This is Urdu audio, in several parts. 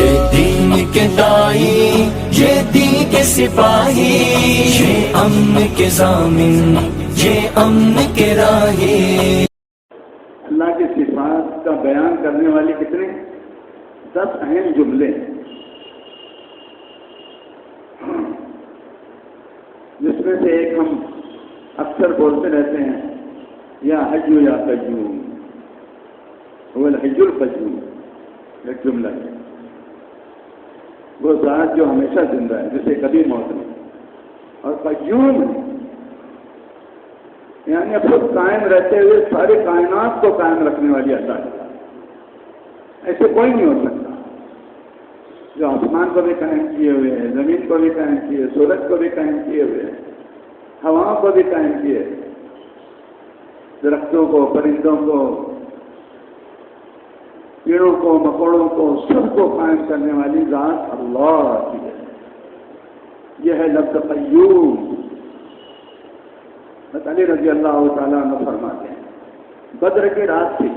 یہ دین کے دائی، یہ دین کے سپاہی، یہ امن کے ضامن، یہ امن کے راہی۔ اللہ کی صفات کا بیان کرنے والے کتنے 10 اہم جملے، جس میں سے ایک ہم اکثر بولتے رہتے ہیں، یا حی یا قیوم، وہ الحی القیوم، ایک جملہ ہے، وہ ذات جو ہمیشہ زندہ ہے، جسے کبھی موت نہیں، اور قیوم یعنی خود قائم رہتے ہوئے ساری کائنات کو قائم رکھنے والی اللہ ہے، ایسے کوئی نہیں ہو سکتا، جو آسمان کو بھی قائم کیے ہوئے ہیں، زمین کو بھی قائم کیے، سورج کو بھی قائم کیے ہوئے ہیں، ہواؤں کو بھی قائم کیے، درختوں کو، پرندوں کو، کیڑوں کو، مکوڑوں کو، سب کو قائم کرنے والی ذات اللہ کی ہے۔ یہ ہے لفظ قیوم۔ علی رضی اللہ تعالیٰ عنہ فرماتے ہیں، بدر کی رات تھی،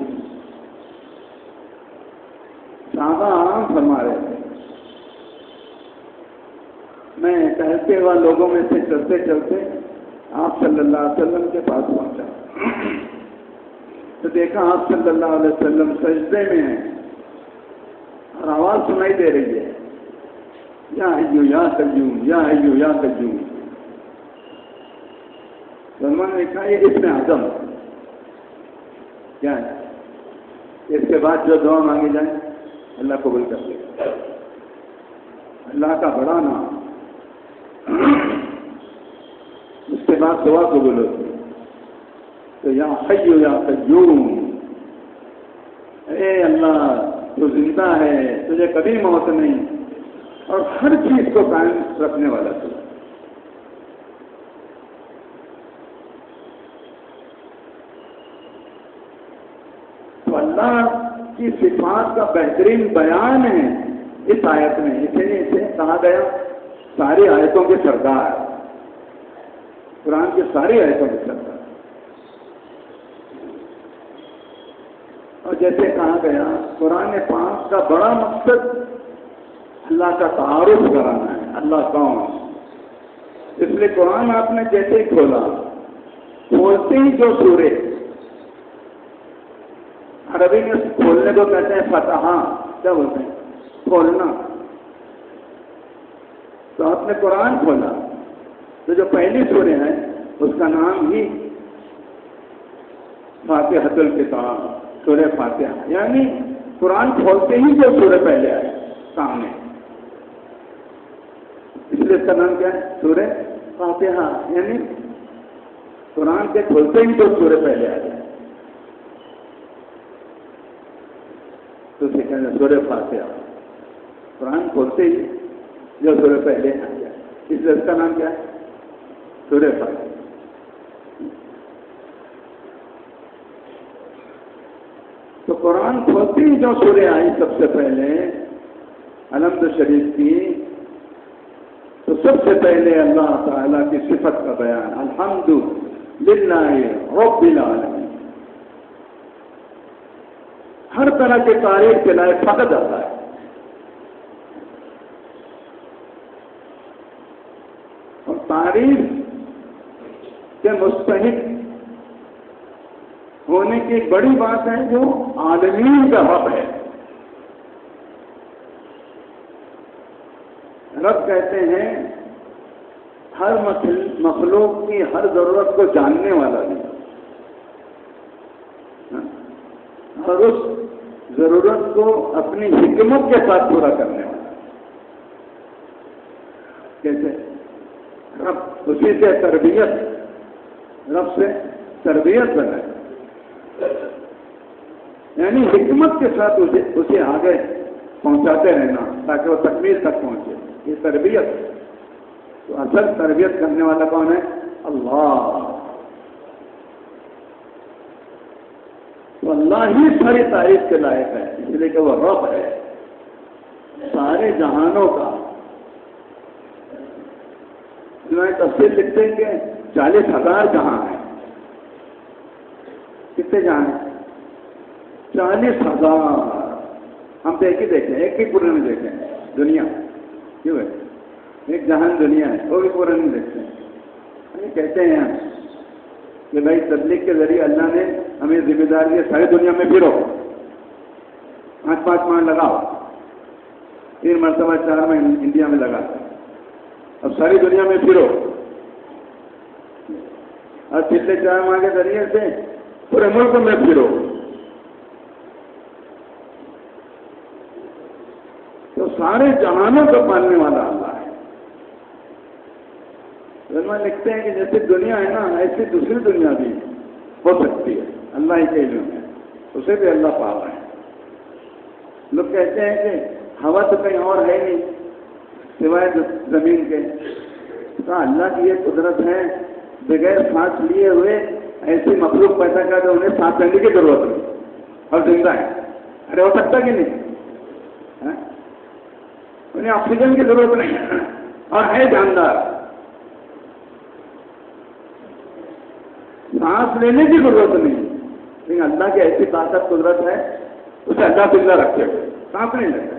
صحابہ آرام فرما رہے تھے، میں ٹہلتے ہوا لوگوں میں سے چلتے چلتے آپ صلی اللہ علیہ وسلم کے پاس پہنچا تو دیکھا آپ صلی اللہ علیہ وسلم سجدے میں ہیں اور آواز سنائی دے رہی ہے، یا حیو یا قیوم، یا حیو یا قیوم۔ سلمان نے کہا یہ اسم اعظم کیا ہے، اس کے بعد جو دعا مانگی جائے اللہ قبول کر لے، اللہ کا بڑا نام، اس کے بعد دعا قبول ہوتی ہے۔ تو یا حی یا قیوم، اے اللہ تو زندہ ہے، تجھے کبھی موت نہیں، اور ہر چیز کو قائم رکھنے والا تو۔ تو اللہ کی صفات کا بہترین بیان ہے اس آیت میں، اسے کہا گیا ساری آیتوں کے سردار، قرآن کی ساری آیتوں کے سردار۔ اور جیسے کہا گیا قرآن پاک کا بڑا مقصد اللہ کا تعارف کرانا ہے، اللہ کون، اس لیے قرآن آپ نے جیسے ہی کھولا، کھولتے ہی جو سورے، عربی میں کھولنے کو کہتے ہیں فتحہ، کیا بولتے ہیں کھولنا، تو آپ نے قرآن کھولا تو جو پہلی سورے ہیں اس کا نام ہی فاتحۃ الکتاب، سورہ فاتحہ، یعنی قرآن کھولتے ہی جو سورہ پہلے آئے سامنے، اس لیے اس کا نام کیا ہے سورہ فاتحہ، یعنی قرآن کے کھولتے ہی جو سورہ پہلے آئے تو اسے کہتے ہیں سورہ فاتحہ، قرآن کھولتے ہی جو سورہ پہلے آ جائے، اس لیے اس کا نام کیا ہے سورہ فاتحہ۔ تو قرآن کھولتے ہی جو سورہ آئی سب سے پہلے الحمد شریف کی، تو سب سے پہلے اللہ تعالیٰ کی صفت کا بیان، الحمد للہ رب العالمین، ہر طرح کے تعریف کے لائق فقط آتا ہے۔ اور تعریف کے مستحق ہونے کی ایک بڑی بات ہے جو عالمین کا رب ہے۔ رب کہتے ہیں ہر مخلوق کی ہر ضرورت کو جاننے والا بھی، اور اس ضرورت کو اپنی حکمت کے ساتھ پورا کرنے والا۔ کیسے؟ رب اسی سے تربیت، رب سے تربیت بنائے، یعنی حکمت کے ساتھ اسے آگے پہنچاتے رہنا تاکہ وہ تکمیل تک پہنچے، یہ تربیت۔ تو اصل تربیت کرنے والا کون ہے؟ اللہ۔ تو اللہ ہی ساری تعریف کے لائق ہے، اس لیے کہ وہ رب ہے سارے جہانوں کا۔ تفسیر لکھتے ہیں کہ 40,000 جہاں ہیں۔ کتنے جہاں ہیں؟ 40,000۔ ہم تو ایک ہی دیکھتے ہیں، ایک ہی پورے میں دیکھتے ہیں دنیا، کیوں ہے؟ ایک جہان دنیا ہے، وہ بھی پورا نہیں دیکھتے ہیں۔ کہتے ہیں کہ بھائی تبلیغ کے ذریعے اللہ نے ہمیں ذمہ داری ہے ساری دنیا میں پھرو، 5 ماہ لگاؤ، 3 مرتبہ 4 ماہ انڈیا میں لگا، اب ساری دنیا میں پھرو، اور پچھلے 4 ماہ کے ذریعے سے پورے ملک میں پھرو۔ تو سارے جہانوں کو پالنے والا اللہ ہے۔ علماء لکھتے ہیں کہ جیسے دنیا ہے نا، ایسی دوسری دنیا بھی ہو سکتی ہے، اللہ ہی کے علم میں، اسے بھی اللہ پال رہا ہے۔ لوگ کہتے ہیں کہ ہوا تو کہیں اور ہے نہیں سوائے زمین کے، تو اللہ کی یہ قدرت ہے بغیر سانس لیے ہوئے ایسی مخلوق پیدا کر دے انہیں سانس لینے کی ضرورت نہیں اور زندہ ہے۔ ارے ہو سکتا کہ نہیں؟ انہیں آکسیجن کی ضرورت نہیں اور ہے جاندار، سانس لینے کی ضرورت نہیں، لیکن اللہ کی ایسی طاقت قدرت ہے اسے اللہ زندہ رکھے ہوئے، سانس نہیں لگتا۔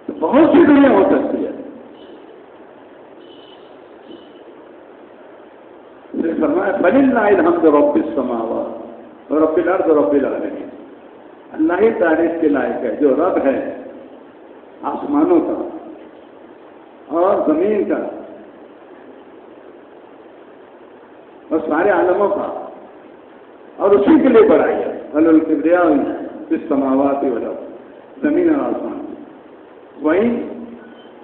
تو بہت سی دنیا ہو سکتی ہے۔ فرمایا فللہ الحمد رب السماوات ورب الارض ورب العالمین، اللہ ہی تعریف کے لائق ہے جو رب ہے آسمانوں کا اور زمین کا اور سارے عالموں کا، اور اسی کے لیے بڑائی ہے۔ الکبریاء فی السماوات والارض، زمین اور آسمان، وہی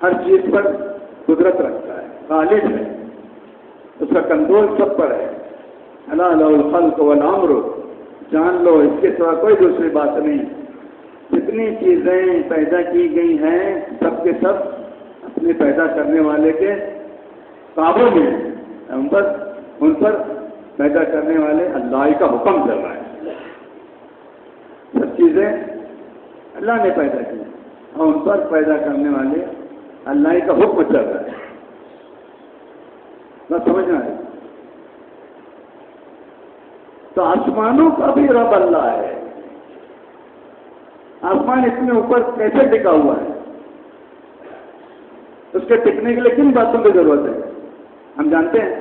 ہر چیز پر قدرت رکھتا ہے، غالب ہے، اس کا کنٹرول سب پر ہے۔ الا لہ الخلق والامر، جان لو اس کے سوا کوئی دوسری بات نہیں۔ جتنی چیزیں پیدا کی گئی ہیں سب کے سب اپنے پیدا کرنے والے کے قابو میں ہیں، ان پر پیدا کرنے والے اللہ کا حکم چل رہا ہے۔ سب چیزیں اللہ نے پیدا کی اور ان پر پیدا کرنے والے اللہ کا حکم چل رہا ہے۔ بس سمجھنا ہے۔ تو آسمانوں کا بھی رب اللہ ہے۔ آسمان اتنے اوپر کیسے ٹکا ہوا ہے؟ اس کے ٹکنے کے لیے کن باتوں کی ضرورت ہے ہم جانتے ہیں؟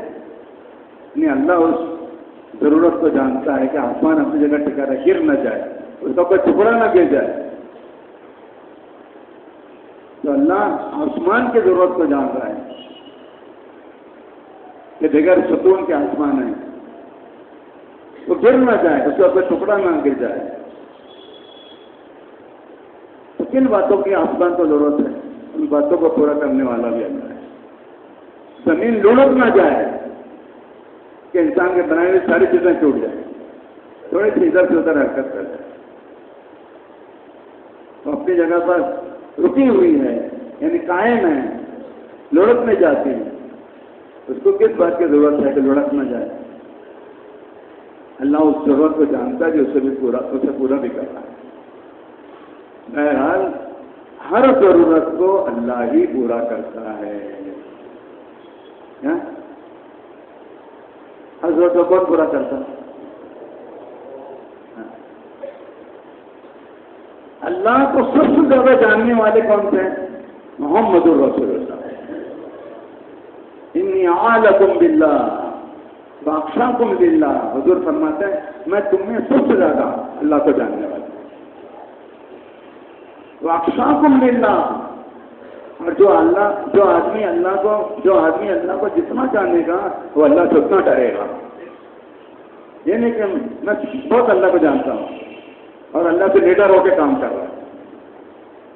نہیں، اللہ اس ضرورت کو جانتا ہے کہ آسمان اپنی جگہ ٹکا رہے، گر نہ جائے، اس کا کوئی ٹکڑا نہ گر جائے۔ تو اللہ آسمان کی ضرورت کو جان رہا ہے کہ بغیر ستون کے آسمان ہے، وہ گر نہ جائے، اس کا کوئی ٹکڑا نہ گر جائے۔ تو کن باتوں کی آسمان کو ضرورت ہے؟ ان باتوں کو پورا کرنے والا بھی اللہ ہے۔ زمین لڑک نہ جائے کہ انسان کے بنائے ہوئے ساری چیزیں ٹوٹ جائیں، تھوڑی سی ادھر سے ادھر حرکت کر جائے، تو اپنی جگہ پر رکی ہوئی ہے، یعنی قائم ہے، لڑک نہیں جاتی۔ اس کو کس بات کی ضرورت ہے کہ لڑک نہ جائے؟ اللہ اس ضرورت کو جانتا ہے جو اسے پورا بھی کرتا ہے۔ بہرحال ہر ضرورت کو اللہ ہی پورا کرتا ہے۔ ہر ضرورت کو کون پورا کرتا ہے؟ اللہ کو سب سے زیادہ جاننے والے کون سے ہیں؟ محمد الرسول اللہ۔ انی اعلمکم باللہ واخشاکم للہ، حضور فرماتے ہیں میں تم میں سب سے زیادہ اللہ کو جاننے والا ہوں۔ واخشاکم للہ، اور جو آدمی اللہ کو جتنا جانے گا وہ اللہ سے اتنا ڈرے گا۔ یہ نہیں کہ میں بہت اللہ کو جانتا ہوں اور اللہ سے لیڈر ہو کے کام کر رہا ہے،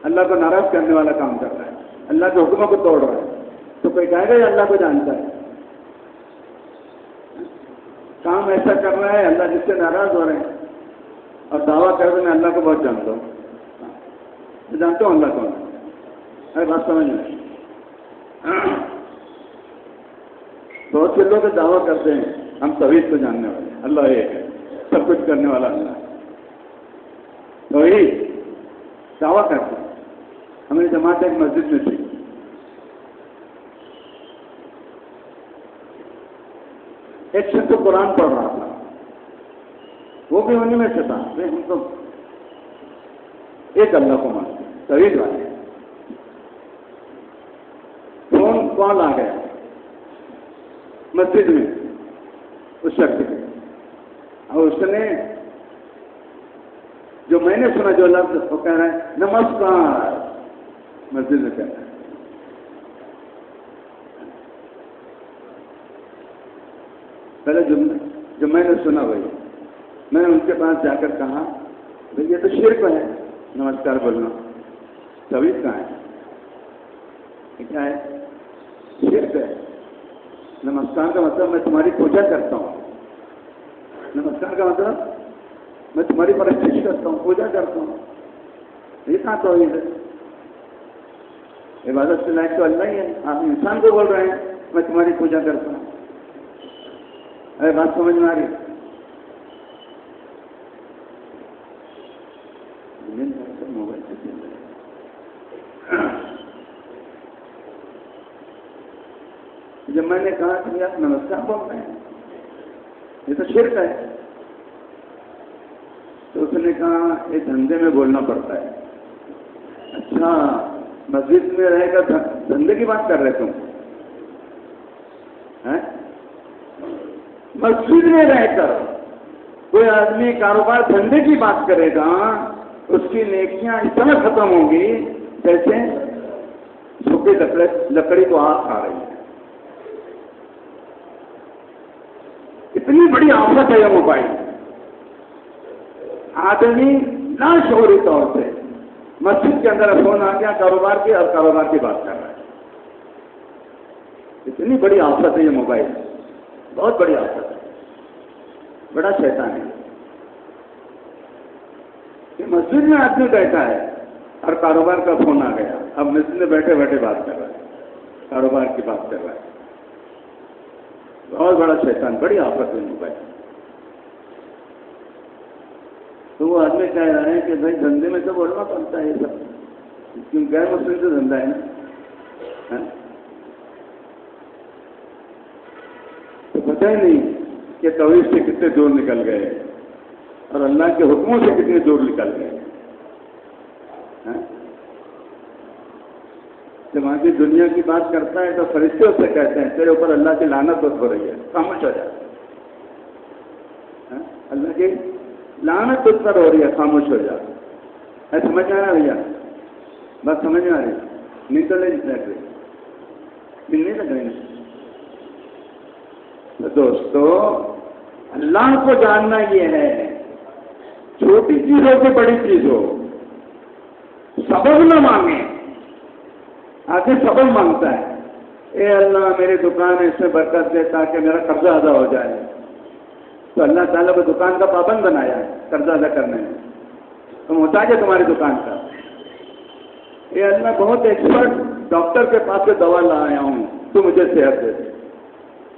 اللہ کو ناراض کرنے والا کام کر رہا ہے، اللہ کے حکموں کو توڑ رہا ہے، تو کوئی کہے گا یہ اللہ کو جانتا ہے؟ کام ایسا کر رہا ہے اللہ جس سے ناراض ہو رہے ہیں اور دعویٰ کر رہے ہیں میں اللہ کو بہت جانتا ہوں، میں جانتا ہوں اللہ کون ہے۔ ارے بات سمجھ میں؟ بہت سے لوگ دعویٰ کرتے ہیں ہم توحید کو جاننے والے ہیں، اللہ ایک ہے، سب کچھ کرنے والا اللہ ہے، توحید دعویٰ کرتے ہیں۔ ہماری جماعت ایک مسجد میں تھی، ایک شخص قرآن پڑھ رہا تھا، وہ بھی انہیں میں سے تھا، ہم تو ایک اللہ کو مانتے ہیں، توحید والے۔ فون کال آ گیا مسجد میں اس شخص کے، اور اس نے جو میں نے سنا جو لفظ وہ کہہ رہا ہے نمسکار، مسجد میں کہہ رہا ہے۔ پہلے جو میں نے سنا وہی میں نے ان کے پاس جا کر کہا بھائی یہ تو شرک ہے نمسکار بولنا، توحید کہاں ہے؟ یہ کیا ہے؟ شرک ہے۔ نمسکار کا مطلب میں تمہاری پوجا کرتا ہوں، نمسکار کا مطلب میں تمہاری پرستش کرتا ہوں، پوجا کرتا ہوں، یہ کہاں توحید ہے؟ عبادت سے لائق تو اللہ ہی ہے، آپ انسان کو بول رہے ہیں میں تمہاری پوجا کرتا ہوں۔ ارے بات سمجھ میں آ رہی؟ موبائل سے جب میں نے کہا کہ آپ نمسکار بول رہے ہیں یہ تو شرک ہے، تو اس نے کہا یہ دھندے میں بولنا پڑتا ہے۔ اچھا مسجد میں رہ کر دھندے کی بات کر رہے تم؟ مسجد میں رہ کر کوئی آدمی کاروبار دھندے کی بات کرے گا اس کی نیکیاں اس طرح ختم ہوں گی جیسے سوکھی لکڑی کو آگ کھا رہی ہے۔ اتنی بڑی آفت ہے یہ موبائل۔ آدمی لاشعوری طور سے مسجد کے اندر فون آ گیا کاروبار کی، اور کاروبار کی بات کر رہا ہے۔ اتنی بڑی آفت ہے یہ موبائل، بہت بڑی آفت ہے، بڑا شیطان ہے۔ کہ مسجد میں آدمی بیٹھا ہے اور کاروبار کا فون آ گیا، اب مسجد میں بیٹھے بیٹھے بات کر رہا ہے، کاروبار کی بات کر رہا ہے۔ بہت بڑا شیطان، بڑی آفت ہے موبائل۔ تو وہ آدمی کہہ رہا ہے کہ بھائی دھندے میں تو بولنا پڑتا ہے یہ سب، کیوں غیر مسلم سے دھندا ہے نا، تو پتہ ہی نہیں کہ توحید سے کتنے دور نکل گئے اور اللہ کے حکموں سے کتنے دور نکل گئے۔ جب آدمی دنیا کی بات کرتا ہے تو فرشتے اس سے کہتے ہیں تیرے اوپر اللہ کی لعنت ہو رہی ہے، خاموش ہو جا، اللہ کی لعنت اس پر ہو رہی ہے، خاموش ہو جا۔ سمجھ میں آ رہا بھیا؟ بات سمجھ میں آ رہی؟ نہیں تو لگ رہی، نہیں لگ رہی۔ تو دوستو اللہ کو جاننا یہ ہے، چھوٹی چیز ہو کہ بڑی چیز ہو، سبب نہ مانگے۔ آگے سبب مانگتا ہے، اے اللہ میری دکان اس میں برکت دے تاکہ میرا قرضہ ادا ہو جائے، تو اللہ تعالیٰ کو دکان کا پابند بنایا ہے قرضہ ادا کرنے میں، تو محتاج ہے تمہاری دکان کا۔ اے اللہ بہت ایکسپرٹ ڈاکٹر کے پاس سے دوا لا آیا ہوں، تو مجھے صحت دے دے۔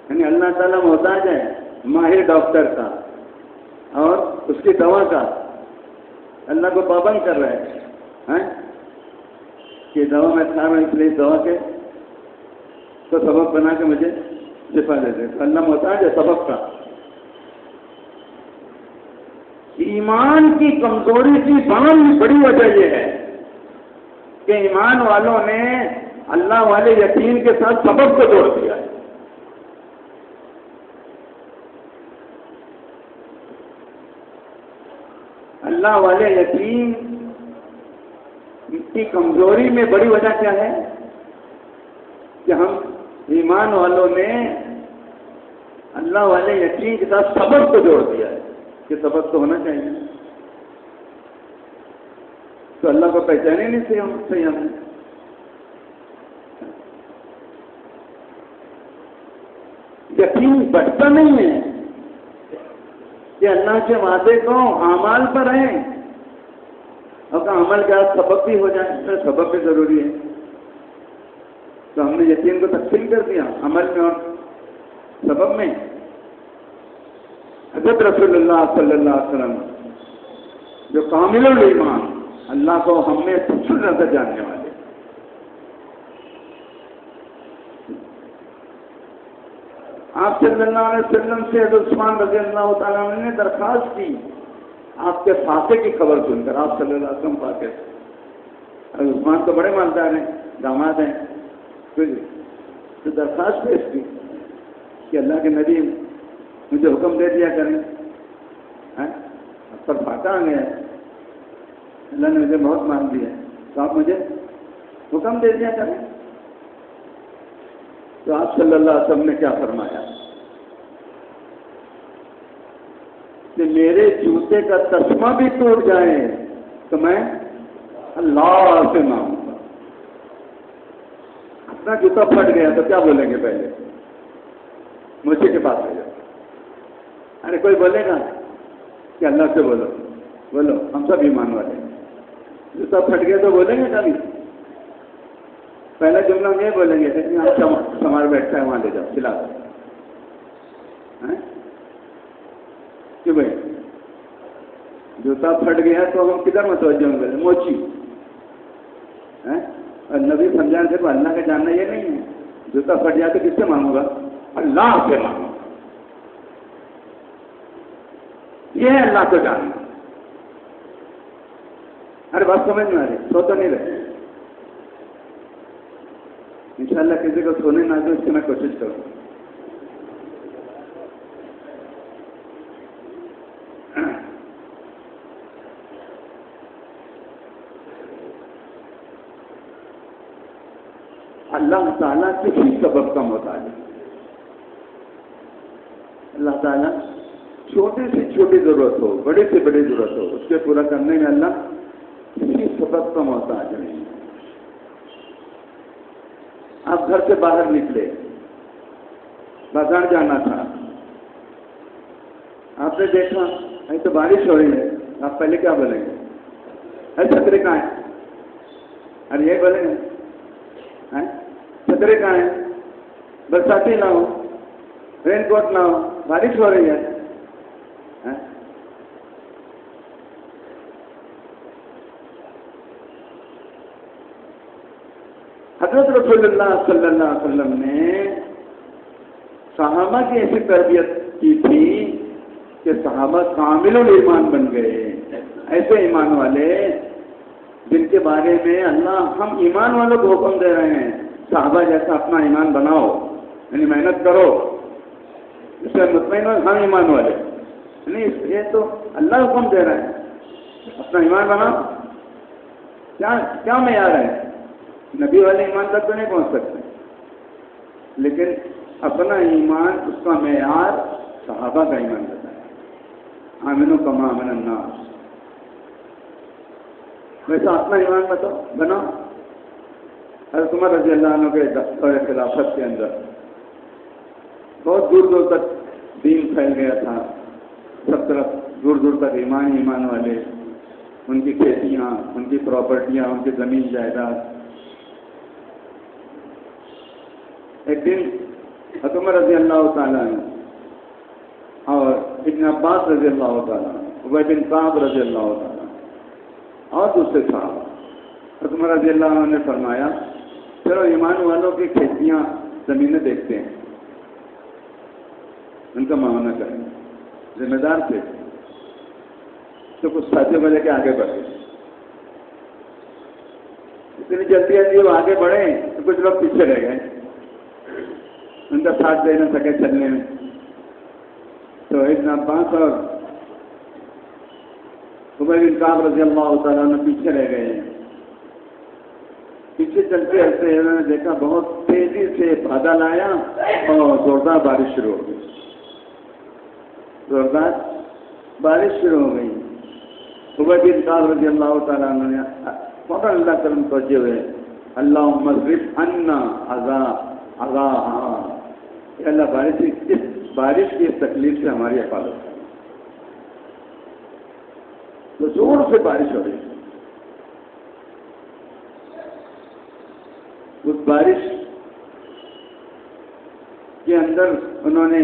یعنی اللہ تعالیٰ محتاج ہے ماہر ڈاکٹر کا اور اس کی دوا کا، اللہ کو پابند کر رہے ہیں کہ دوا میں کھا رہا ہوں اس لیے دوا کے تو سبب بنا کے مجھے شفا دے دے، تو اللہ محتاج ہے سبب کا۔ ایمان کی کمزوری کی بڑی وجہ یہ ہے کہ ایمان والوں نے اللہ والے یقین کے ساتھ سبب کو جوڑ دیا ہے۔ اللہ والے یقین کی کمزوری میں بڑی وجہ کیا ہے کہ ہم ایمان والوں نے اللہ والے یقین کے ساتھ سبب کو جوڑ دیا ہے کہ سبب تو ہونا چاہیے، تو اللہ کو پہچانے نہیں صحیح ہم نے۔ یقین بڑھتا نہیں ہے کہ اللہ کے وعدے کو اعمال پر ہیں، اور عمل کا سبب بھی ہو جائے تو سبب بھی ضروری ہے، تو ہم نے یقین کو تقسیم کر دیا عمل میں اور سبب میں۔ حضرت رسول اللہ صلی اللہ علیہ وسلم جو کامل الایمان، اللہ کو ہم میں سب سے زیادہ جاننے والے، آپ صلی اللہ علیہ وسلم سے حضرت عثمان رضی اللہ تعالیٰ عنہ نے درخواست کی آپ کے فاقے کی خبر سن کر آپ صلی اللہ علیہ وسلم فاقے سے. عثمان تو بڑے مالدار ہیں، داماد ہیں، تو درخواست پیش کی کہ اللہ کے نبی مجھے حکم دے دیا کریں، اب پر فاقہ آ گیا ہے، اللہ نے مجھے بہت مان دیا ہے، تو آپ مجھے حکم دے دیا کریں. تو آپ صلی اللہ علیہ وسلم نے کیا فرمایا کہ میرے جوتے کا تسمہ بھی ٹوٹ جائے تو میں اللہ سے مانگوں گا. اپنا جوتا پھٹ گیا تو کیا بولیں گے؟ پہلے مجھے کے پاس آ جاؤ. ارے کوئی بولے گا کہ اللہ سے بولو، بولو ہم سب ایمان والے ہیں. جوتا پھٹ گیا تو بولیں گے کبھی؟ پہلا جملہ یہ بولیں گے سمار بیٹھتا ہے وہاں لے جاؤ کھلا دو. کہ بھائی جوتا پھٹ گیا تو ہم کدھر متوجہ ہوں گے؟ موچی. اور نبی سمجھانے سے تو اللہ کا جاننا یہ نہیں ہے. جوتا پھٹ جائے تو کس سے مانگوں گا؟ اللہ سے مانگوں گا. یہ ہے اللہ کو جاننا. ارے بات سمجھ میں آ رہی؟ سو تو نہیں رہے. انشاءاللہ کسی کو سونے نہ دو، اس کی میں کوشش کروں. اللہ تعالیٰ کسی سبب کا محتاج ہے. اللہ تعالیٰ چھوٹی سے چھوٹی ضرورت ہو، بڑی سے بڑی ضرورت ہو، اس کے پورا کرنے میں اللہ کسی سبب کا محتاج نہیں. آپ گھر سے باہر نکلے، بازار جانا تھا، آپ نے دیکھا ابھی تو بارش ہو رہی ہے، آپ پہلے کیا بولیں گے؟ ارے چھتری کہاں ہے؟ ارے یہ بولیں گے چھتری کہاں ہے؟ برساتی نہ ہو، رین کوٹ نہ ہو، بارش ہو رہی ہے. حضرت رسول اللہ صلی اللہ علیہ وسلم نے صحابہ کی ایسی تربیت کی تھی کہ صحابہ کامل الایمان بن گئے. ایسے ایمان والے جن کے بارے میں اللہ ہم ایمان والوں کو حکم دے رہے ہیں صحابہ جیسا اپنا ایمان بناؤ، یعنی محنت کرو، اس سے مطمئن ہو ہم ایمان والے. نہیں، یہ تو اللہ حکم دے رہے ہیں اپنا ایمان بناؤ. کیا معیار ہے؟ نبی والے ایمان تک تو نہیں پہنچ سکتے، لیکن اپنا ایمان، اس کا معیار صحابہ کا ایمان بتایا. آمنوا کما آمن الناس. ویسا اپنا ایمان بناؤ. حضرت عمر رضی اللہ عنہ کے دور خلافت کے اندر بہت دور دور تک دین پھیل گیا تھا. سب طرف دور دور تک ایمان والے، ان کی کھیتیاں، ان کی پراپرٹیاں، ان کی زمین جائیداد. ایک دن حضرت عمر رضی اللہ تعالیٰ عنہ اور ابن عباس رضی اللہ تعالیٰ عنہ، ابی بن کعب رضی اللہ تعالیٰ عنہ اور دوسرے صحابہ، حضرت عمر رضی اللہ عنہ نے فرمایا چلو ایمان والوں کی کھیتیاں، زمینیں دیکھتے ہیں، ان کا معاونہ کریں. ذمہ دار تھے تو کچھ ساتھیوں کو لے کے آگے بڑھے. اتنی جلدی وہ آگے بڑھے تو کچھ لوگ پیچھے رہ گئے، ان کا ساتھ دے نہ سکے چلنے میں. تو ابن عباس اور ابی بن کعب رضی اللہ تعالیٰ عنہ پیچھے رہ گئے. پیچھے چلتے چلتے انہوں نے دیکھا بہت تیزی سے بادل آیا اور زوردار بارش شروع ہو گئی. زوردار بارش شروع ہو گئی. ابی بن کعب رضی اللہ تعالیٰ عنہ نے فوراً اللہ کرم توجہ ہوئے، اللہم اصرف عنا عذابھا، اللہ بارش کی اس تکلیف سے ہماری حفاظت کرے. تو زور سے بارش ہو رہی. اس بارش کے اندر انہوں نے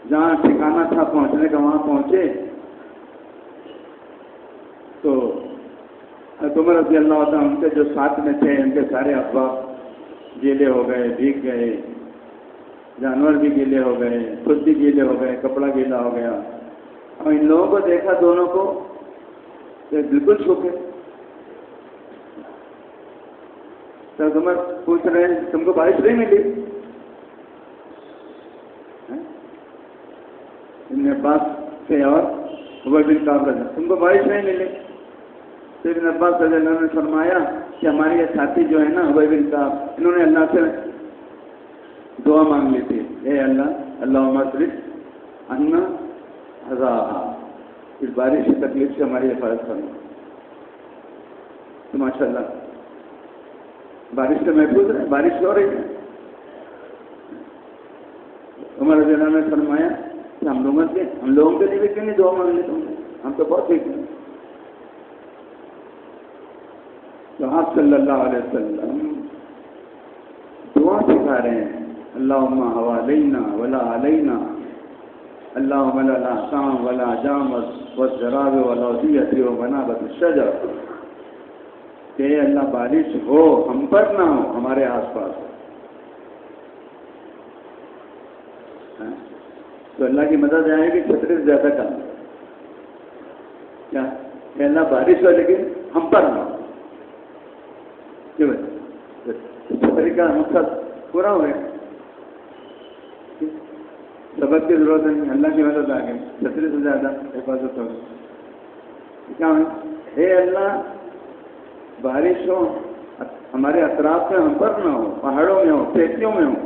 جہاں ٹھکانا تھا پہنچنے کا وہاں پہنچے تو عمر رضی اللہ عنہ ان کے جو ساتھ میں تھے ان کے سارے اسباب گیلے ہو گئے، بھیگ گئے، جانور بھی گیلے ہو گئے، خود بھی گیلے ہو گئے، کپڑا گیلا ہو گیا. اور ان لوگوں کو دیکھا دونوں کو تو بالکل چھپے. سر عمر پوچھ رہے ہیں تم کو بارش نہیں ملی؟ ابن عباس سے اور عمر بن کعب رضی تم کو بارش نہیں ملی؟ تو ابن عباس رضی اللہ عنہ نے فرمایا کہ ہمارے یہ ساتھی جو ہے نا عمر بن کعب، انہوں نے اللہ سے دعا مانگ لی تھی، اے اللہ اللہم اصرف عنا عذابھا، اس بارش کی تکلیف سے ہماری حفاظت کرنا. تو ماشاء اللہ بارش سے محفوظ ہے، بارش ہو رہی ہے. عمر رضی اللہ عنہ نے فرمایا کہ ہم لوگوں کے لیے بھی کیوں نہیں دعا مانگ لی تم نے، ہم تو بہت ٹھیک ہیں. تو آپ صلی اللہ علیہ وسلم دعا سکھا رہے ہیں، اللہم حوالینا ولا علینا، اللہم لا الاحکام ولا جامد والزراب والعودیت ومنابت الشجر، کہ اے اللہ بارش ہو ہم پر نہ ہو، ہمارے آس پاس ہو. تو اللہ کی مدد آئے گی چھتری سے زیادہ کام. کیا کہ اللہ بارش ہو لیکن ہم پر نہ ہو. کیوں چھتری کا مقصد پورا ہو گیا، سبق کی ضرورت نہیں، اللہ کی مدد آ گئی، چھتری سے زیادہ حفاظت ہو گئی. کیا اے اللہ بارش ہو ہمارے اطراف میں، ہم پر نہ ہو، پہاڑوں میں ہو، کھیتیوں میں ہو،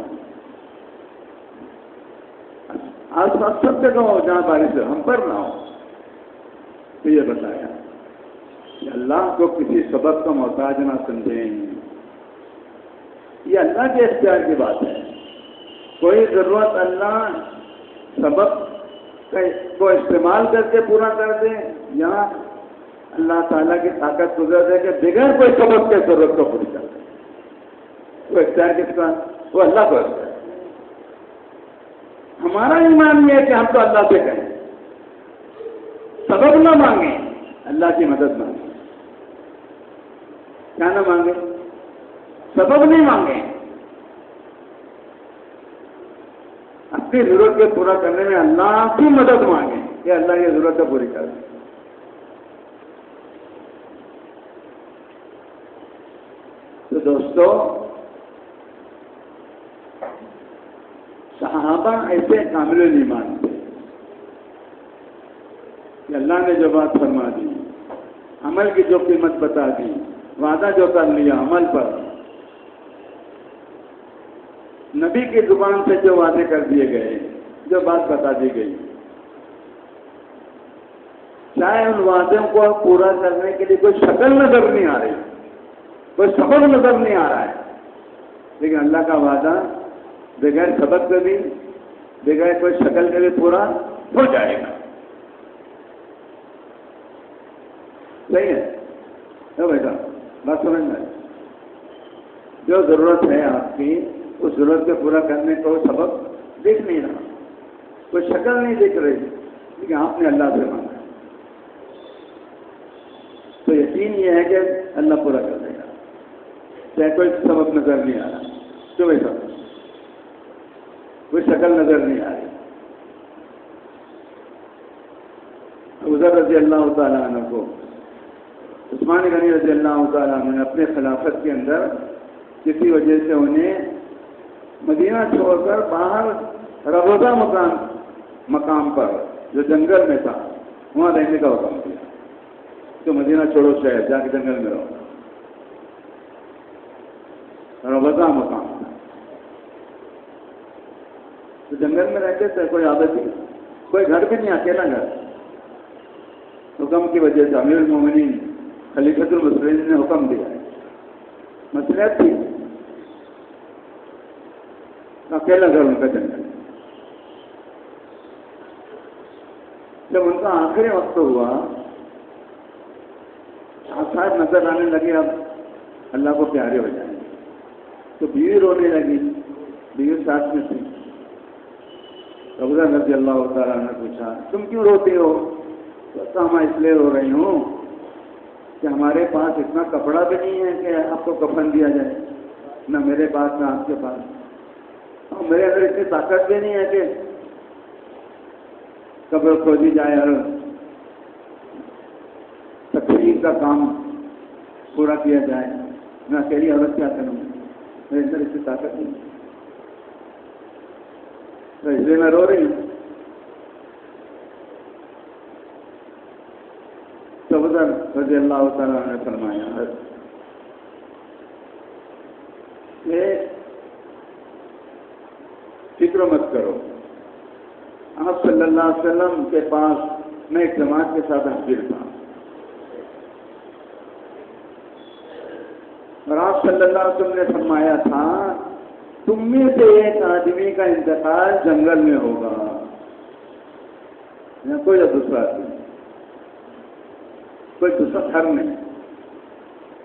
آس پاس سب جگہ ہو جہاں بارش ہو، ہم پر نہ ہو. تو یہ بتایا کہ اللہ کو کسی سبب کا محتاج نہ سمجھیں، یہ اللہ کے اختیار کی بات ہے. کوئی ضرورت اللہ سبب کو استعمال کر کے پورا کر دے، یا اللہ تعالیٰ کی طاقت گزر ہے کہ بغیر کوئی سبب کے ضرورت کو پوری کر دے. وہ اختیار کس کا؟ وہ اللہ کو اختیار. ہمارا ایمان یہ ہے کہ ہم تو اللہ سے کہیں، سبب نہ مانگیں، اللہ کی مدد مانگیں. کیا نہ مانگیں؟ سبب نہیں مانگیں، اپنی ضرورت کو پورا کرنے میں اللہ کی مدد مانگیں کہ اللہ یہ ضرورت کو پوری کر دیں. تو دوستو صحابہ ایسے کامل ایمان تھے کہ اللہ نے جو بات فرما دی، عمل کی جو قیمت بتا دی، وعدہ جو کر لیا عمل پر، نبی کی زبان سے جو وعدے کر دیے گئے، جو بات بتا دی گئی، چاہے ان وعدوں کو پورا کرنے کے لیے کوئی شکل نظر نہیں آ رہی، کوئی سبب نظر نہیں آ رہا ہے، لیکن اللہ کا وعدہ بغیر سبب کے بھی، بغیر کوئی شکل کے بھی پورا ہو جائے گا. صحیح ہے بیٹا، بات سمجھ میں؟ جو ضرورت ہے آپ کی، اس ضرورت کو پورا کرنے کو سبب دیکھ نہیں رہا، کوئی شکل نہیں دیکھ رہی، لیکن آپ نے اللہ سے مانگا، تو یقین یہ ہے کہ اللہ پورا کر دے گا، چاہے کوئی سبب نظر نہیں آ رہا. کیوں بھائی؟ کوئی شکل نظر نہیں آ رہی. ابوذر رضی اللہ تعالیٰ عنہ کو عثمان غنی رضی اللہ تعالیٰ عنہ نے اپنے خلافت کے اندر کسی وجہ سے انہیں مدینہ چھوڑ کر باہر ربوزہ مقام پر جو جنگل میں تھا وہاں رہنے کا حکم دیا. تو مدینہ چھوڑو شہر، جا کے جنگل میں رہو. ربوزہ مقام تو جنگل میں رہتے تھے، کوئی عادت نہیں، کوئی گھر بھی نہیں، اکیلا گھر. حکم کی وجہ سے امیر المومنین خلیفۃ المسلمین نے حکم دیا ہے، مصلحت تھی، اکیلا گھر ان کا جنگل. جب ان کا آخری وقت ہوا، آثار نظر آنے لگے اب اللہ کو پیارے ہو جائیں گے، تو بیوی رونے لگی، بیوی ساتھ میں تھی. ابوذر رضی اللہ تعالیٰ نے پوچھا تم کیوں روتی ہو؟ تو میں اس لیے رو رہی ہوں کہ ہمارے پاس اتنا کپڑا بھی نہیں ہے کہ آپ کو کفن دیا جائے، نہ میرے پاس نہ آپ کے پاس، اور میرے اندر اتنی طاقت بھی نہیں ہے کہ قبر کھودی جائے اور تکفیر کا کام پورا کیا جائے، میں اکیلی عورت کیا کروں، میرے اندر اس کی طاقت نہیں، تو اس لیے میں رو رہی ہوں۔ تو ادھر رضی اللہ تعالیٰ نے فرمایا کہ فکر مت کرو، آپ صلی اللہ علیہ وسلم کے پاس میں ایک جماعت کے ساتھ حاضر تھا، اور آپ صلی اللہ علیہ وسلم نے فرمایا تھا تم میں سے ایک آدمی کا انتقال جنگل میں ہوگا، یا کوئی دوسرا آدمی، کوئی دوسرا گھر نہیں،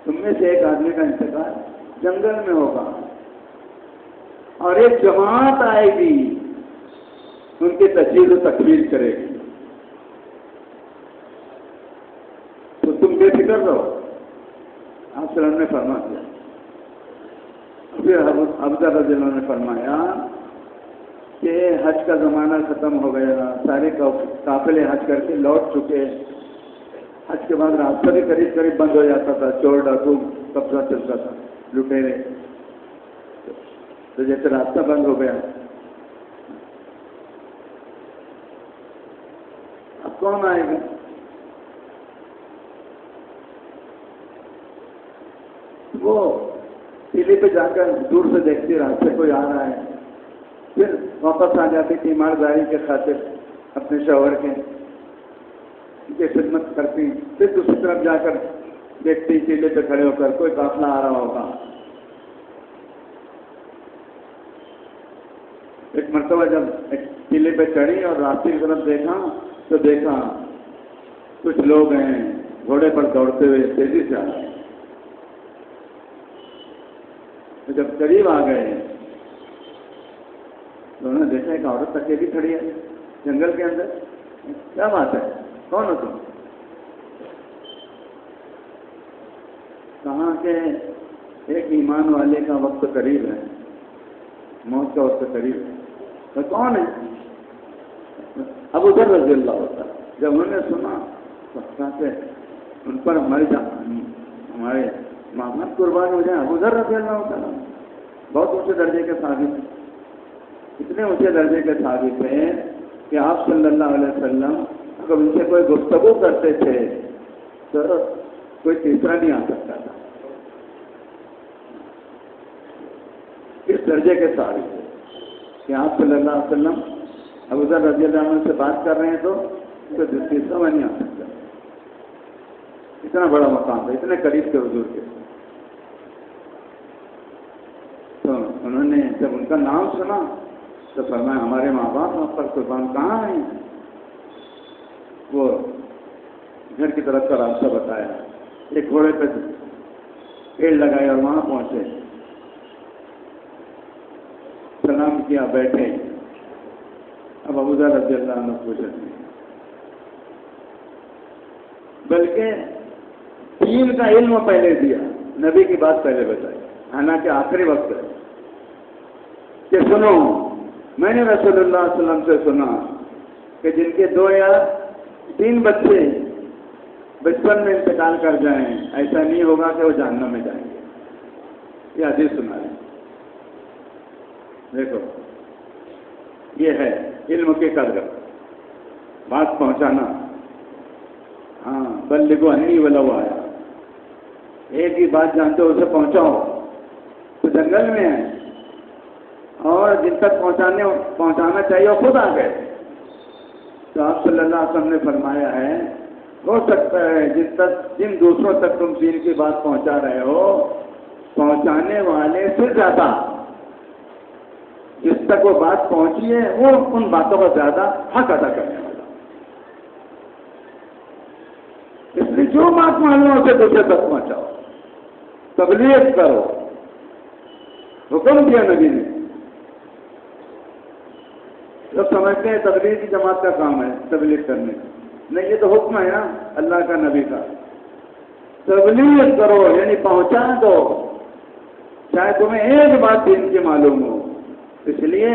تم میں سے ایک آدمی کا انتقال جنگل میں ہوگا، اور ایک جماعت آئے گی ان کی تجویز و تکفیر کرے گی، تو تم بے فکر رہو، آپ صلی اللہ نے فرما دیا۔ پھر ابوذر رضی اللہ عنہ نے فرمایا کہ حج کا زمانہ ختم ہو گیا، سارے قافلے حج کر کے لوٹ چکے، حج کے بعد راستہ بھی قریب قریب بند ہو جاتا تھا، چور ڈاکو قبضہ چلتا تھا، لٹیرے، تو جیسے راستہ بند ہو گیا، اب کون آئے گا؟ وہ ٹیلی پہ جا کر دور سے دیکھتی راستے کوئی آ رہا ہے، پھر واپس آ جاتی تھی ایمانداری کے خاطر اپنے شوہر کے خدمت کرتی، پھر دوسری طرف جا کر دیکھتی ٹیلے پہ کھڑے ہو کر کوئی قافلہ آ رہا ہوگا۔ ایک مرتبہ جب ایک ٹیلے پہ چڑھی اور راستے کی طرف دیکھا تو دیکھا کچھ لوگ ہیں گھوڑے پر دوڑتے ہوئے تیزی سے آ رہے ہیں، تو جب قریب آ گئے تو انہوں نے دیکھا ایک عورت اکیلی کھڑی ہے جنگل کے اندر، کیا بات ہے، کون ہو تم؟ کہا کہ ایک ایمان والے کا وقت قریب ہے، موت کا وقت قریب ہے، تو کون ہے؟ ابوذر رضی اللہ عنہ۔ جب انہوں نے سنا تو کہتے ان پر ہمارے ماں قربان ہو جائیں۔ ابوذر رضی اللہ عنہ بہت اونچے درجے کے صحابی تھے، اتنے اونچے درجے کے صحابی تھے کہ آپ صلی اللہ علیہ وسلم اگر ان سے کوئی گفتگو کرتے تھے تو کوئی تیسرا نہیں آ سکتا تھا، اس درجے کے صحابی تھے کہ آپ صلی اللہ علیہ وسلم ابوذر رضی اللہ عنہ سے بات کر رہے ہیں تو کوئی تیسرا میں نہیں آ سکتا، اتنا بڑا مقام تھا، اتنے قریب تھے حضور کے۔ تو انہوں نے جب ان کا نام سنا تو فرمایا ہمارے ماں باپ آپ پر قربان کہاں ہیں؟ وہ گھر کی طرف کا راستہ بتایا، ایک گھوڑے پہ پیڑ لگائے اور وہاں پہنچے، سلام کیا، بیٹھے۔ اب ابوذر رضی اللہ عنہ پوچھے بلکہ دین کا علم پہلے دیا، نبی کی بات پہلے بتائی، حالانکہ آخری وقت ہے کہ سنو میں نے رسول اللہ صلی اللہ علیہ وسلم سے سنا کہ جن کے 2 یا 3 بچے بچپن میں انتقال کر جائیں ایسا نہیں ہوگا کہ وہ جہنم میں جائیں گے، یہ حدیث سنا ہے۔ دیکھو یہ ہے علم کی قدر، بات پہنچانا، ہاں بلغوا عنی ولو آیا، ایک ہی بات جانتے ہو اسے پہنچاؤ، تو جنگل میں ہے اور جن تک پہنچانا چاہیے وہ خود آ گئے، تو آپ صلی اللہ علیہ وسلم نے فرمایا ہے ہو سکتا ہے جن دوسروں تک تم دین کی بات پہنچا رہے ہو پہنچانے والے سے زیادہ جس تک وہ بات پہنچی ہے وہ ان باتوں کا زیادہ حق ادا کرنے والا، اس لیے جو بات معلوم ہے اسے دوسرے تک پہنچاؤ، تبلیغ کرو، حکم دیا نبی نے۔ جب سمجھتے ہیں تبلیغ کی جماعت کا کام ہے تبلیغ کرنے، نہیں یہ تو حکم ہے نا اللہ کا نبی کا، تبلیغ کرو یعنی پہنچا دو، چاہے تمہیں ایک بات دین کی معلوم ہو، اس لیے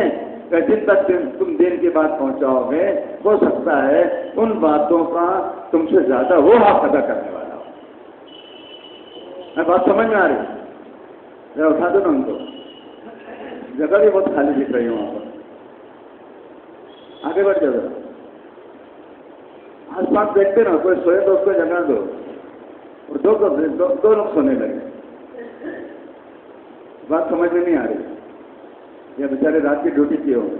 کہ جن تک تم دین کی بات پہنچاؤ گے ہو سکتا ہے ان باتوں کا تم سے زیادہ وہ حق ادا کرنے والا ہو. میں بات سمجھ میں آ رہی؟ ذرا اٹھا دو نا ان کو. جگہ بھی بہت خالی دکھ رہی ہوں وہاں پر. آگے بڑھ جاؤ. آس پاس دیکھتے نا کوئی سوئے تو اس کو جگہ دو اور دو لوگ سونے لگے. بات سمجھ میں نہیں آ رہی. یہ بیچارے رات کی ڈیوٹی کیے ہوں گے,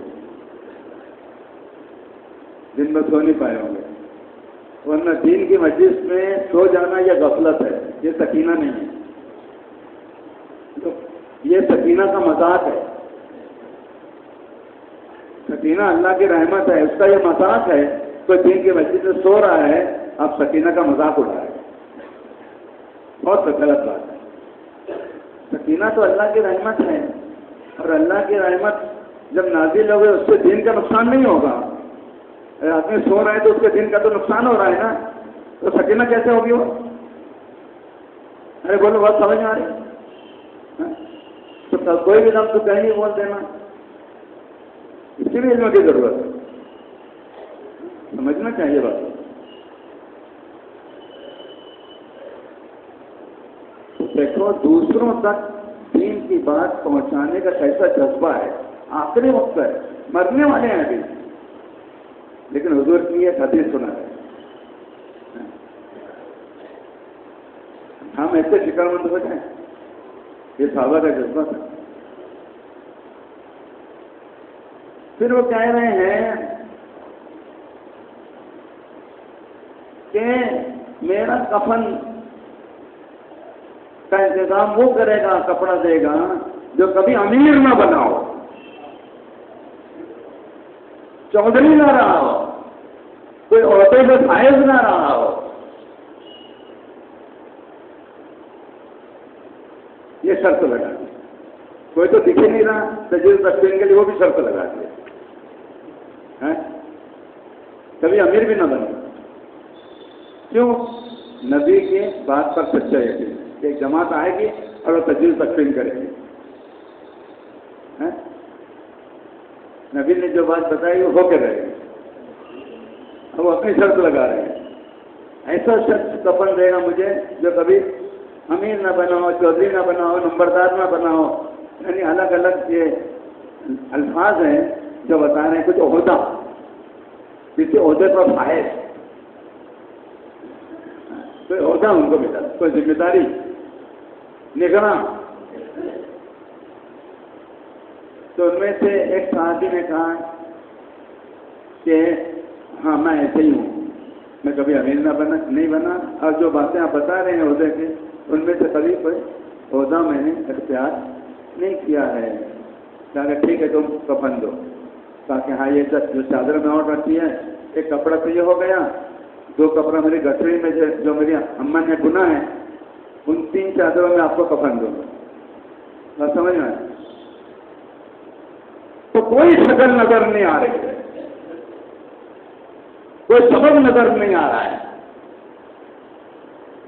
دن میں سو نہیں پائے ہوں گے. ورنہ دین کی مجلس میں سو جانا یہ غفلت ہے, یہ سکینہ نہیں ہے. تو یہ سکینہ کا مذاق ہے. سکینہ اللہ کی رحمت ہے, اس کا یہ مذاق ہے. کوئی دین کی مجلس میں سو رہا ہے, آپ سکینہ کا مذاق اٹھا رہے ہیں, بہت غلط بات ہے. سکینہ تو اللہ کی رحمت ہے, اور اللہ کی رحمت جب نازل ہوگی اس سے دین کا نقصان نہیں ہوگا. اگر آدمی سو رہا ہے تو اس کے دین کا تو نقصان ہو رہا ہے نا, تو سکینہ کیسے ہوگی وہ؟ ارے بولو, بات سمجھ میں آ رہی؟ تو کوئی بھی لفظ تو کہیں نہیں بول دینا, اسی لیے علم کی ضرورت ہے. سمجھنا چاہیے بات. دیکھو دوسروں تک دین کی بات پہنچانے کا کیسا جذبہ ہے. آخری وقت ہے, مرنے والے ہیں ابھی, لیکن حضور کی ایک حدیث سنا ہے. ہم ایسے فکر مند ہو جائیں, یہ صحابہ کا جذبہ تھا. پھر وہ کہہ رہے ہیں کہ میرا کفن کا انتظام وہ کرے گا, کپڑا دے گا جو کبھی امیر نہ بنا ہو, چودھری نہ رہا ہو, کوئی عہدے سے فائز نہ رہا ہو. یہ شرط لگا دی. کوئی تو دکھے نہیں رہا تجویز تقسیم کے لیے, وہ بھی شرط لگا دی. کبھی امیر بھی نہ بنے. کیوں؟ نبی کی بات پر سچا یقین. ایک جماعت آئے گی اور وہ تجویز تقسیم کرے گی. نبی نے جو بات بتائی وہ ہو کے رہے گی. اب وہ اپنی شرط لگا رہے ہیں. ایسا شخص کفن دے گا مجھے جو کبھی امیر نہ بنا ہو, چودھری نہ بنا ہو, نمبردار نہ بنا ہو. یعنی الگ الگ یہ الفاظ ہیں جو بتا رہے ہیں. کچھ عہدہ, کسی عہدے پر فائز, کوئی عہدہ ان کو ملا, کوئی ذمہ داری, نگراں. تو ان میں سے ایک صحابی نے کہا کہ ہاں میں ایسے ہی ہوں, میں کبھی امیر نہیں بنا, اور جو باتیں آپ بتا رہے ہیں عہدے کے, ان میں سے کبھی کوئی عہدہ میں نے اختیار نہیں کیا ہے. کہا کہ ٹھیک ہے تم کفن دو. کہا کہ ہاں یہ جو چادر میں اور رکھی ہے, ایک کپڑا تو یہ ہو گیا, 2 کپڑا میری گٹھری میں جو میری اماں نے بنا ہے, ان 3 چادروں میں آپ کو کفن دوں گا. بات سمجھ میں؟ تو کوئی شکل نظر نہیں آ رہی ہے, کوئی سبب نظر نہیں آ رہا ہے.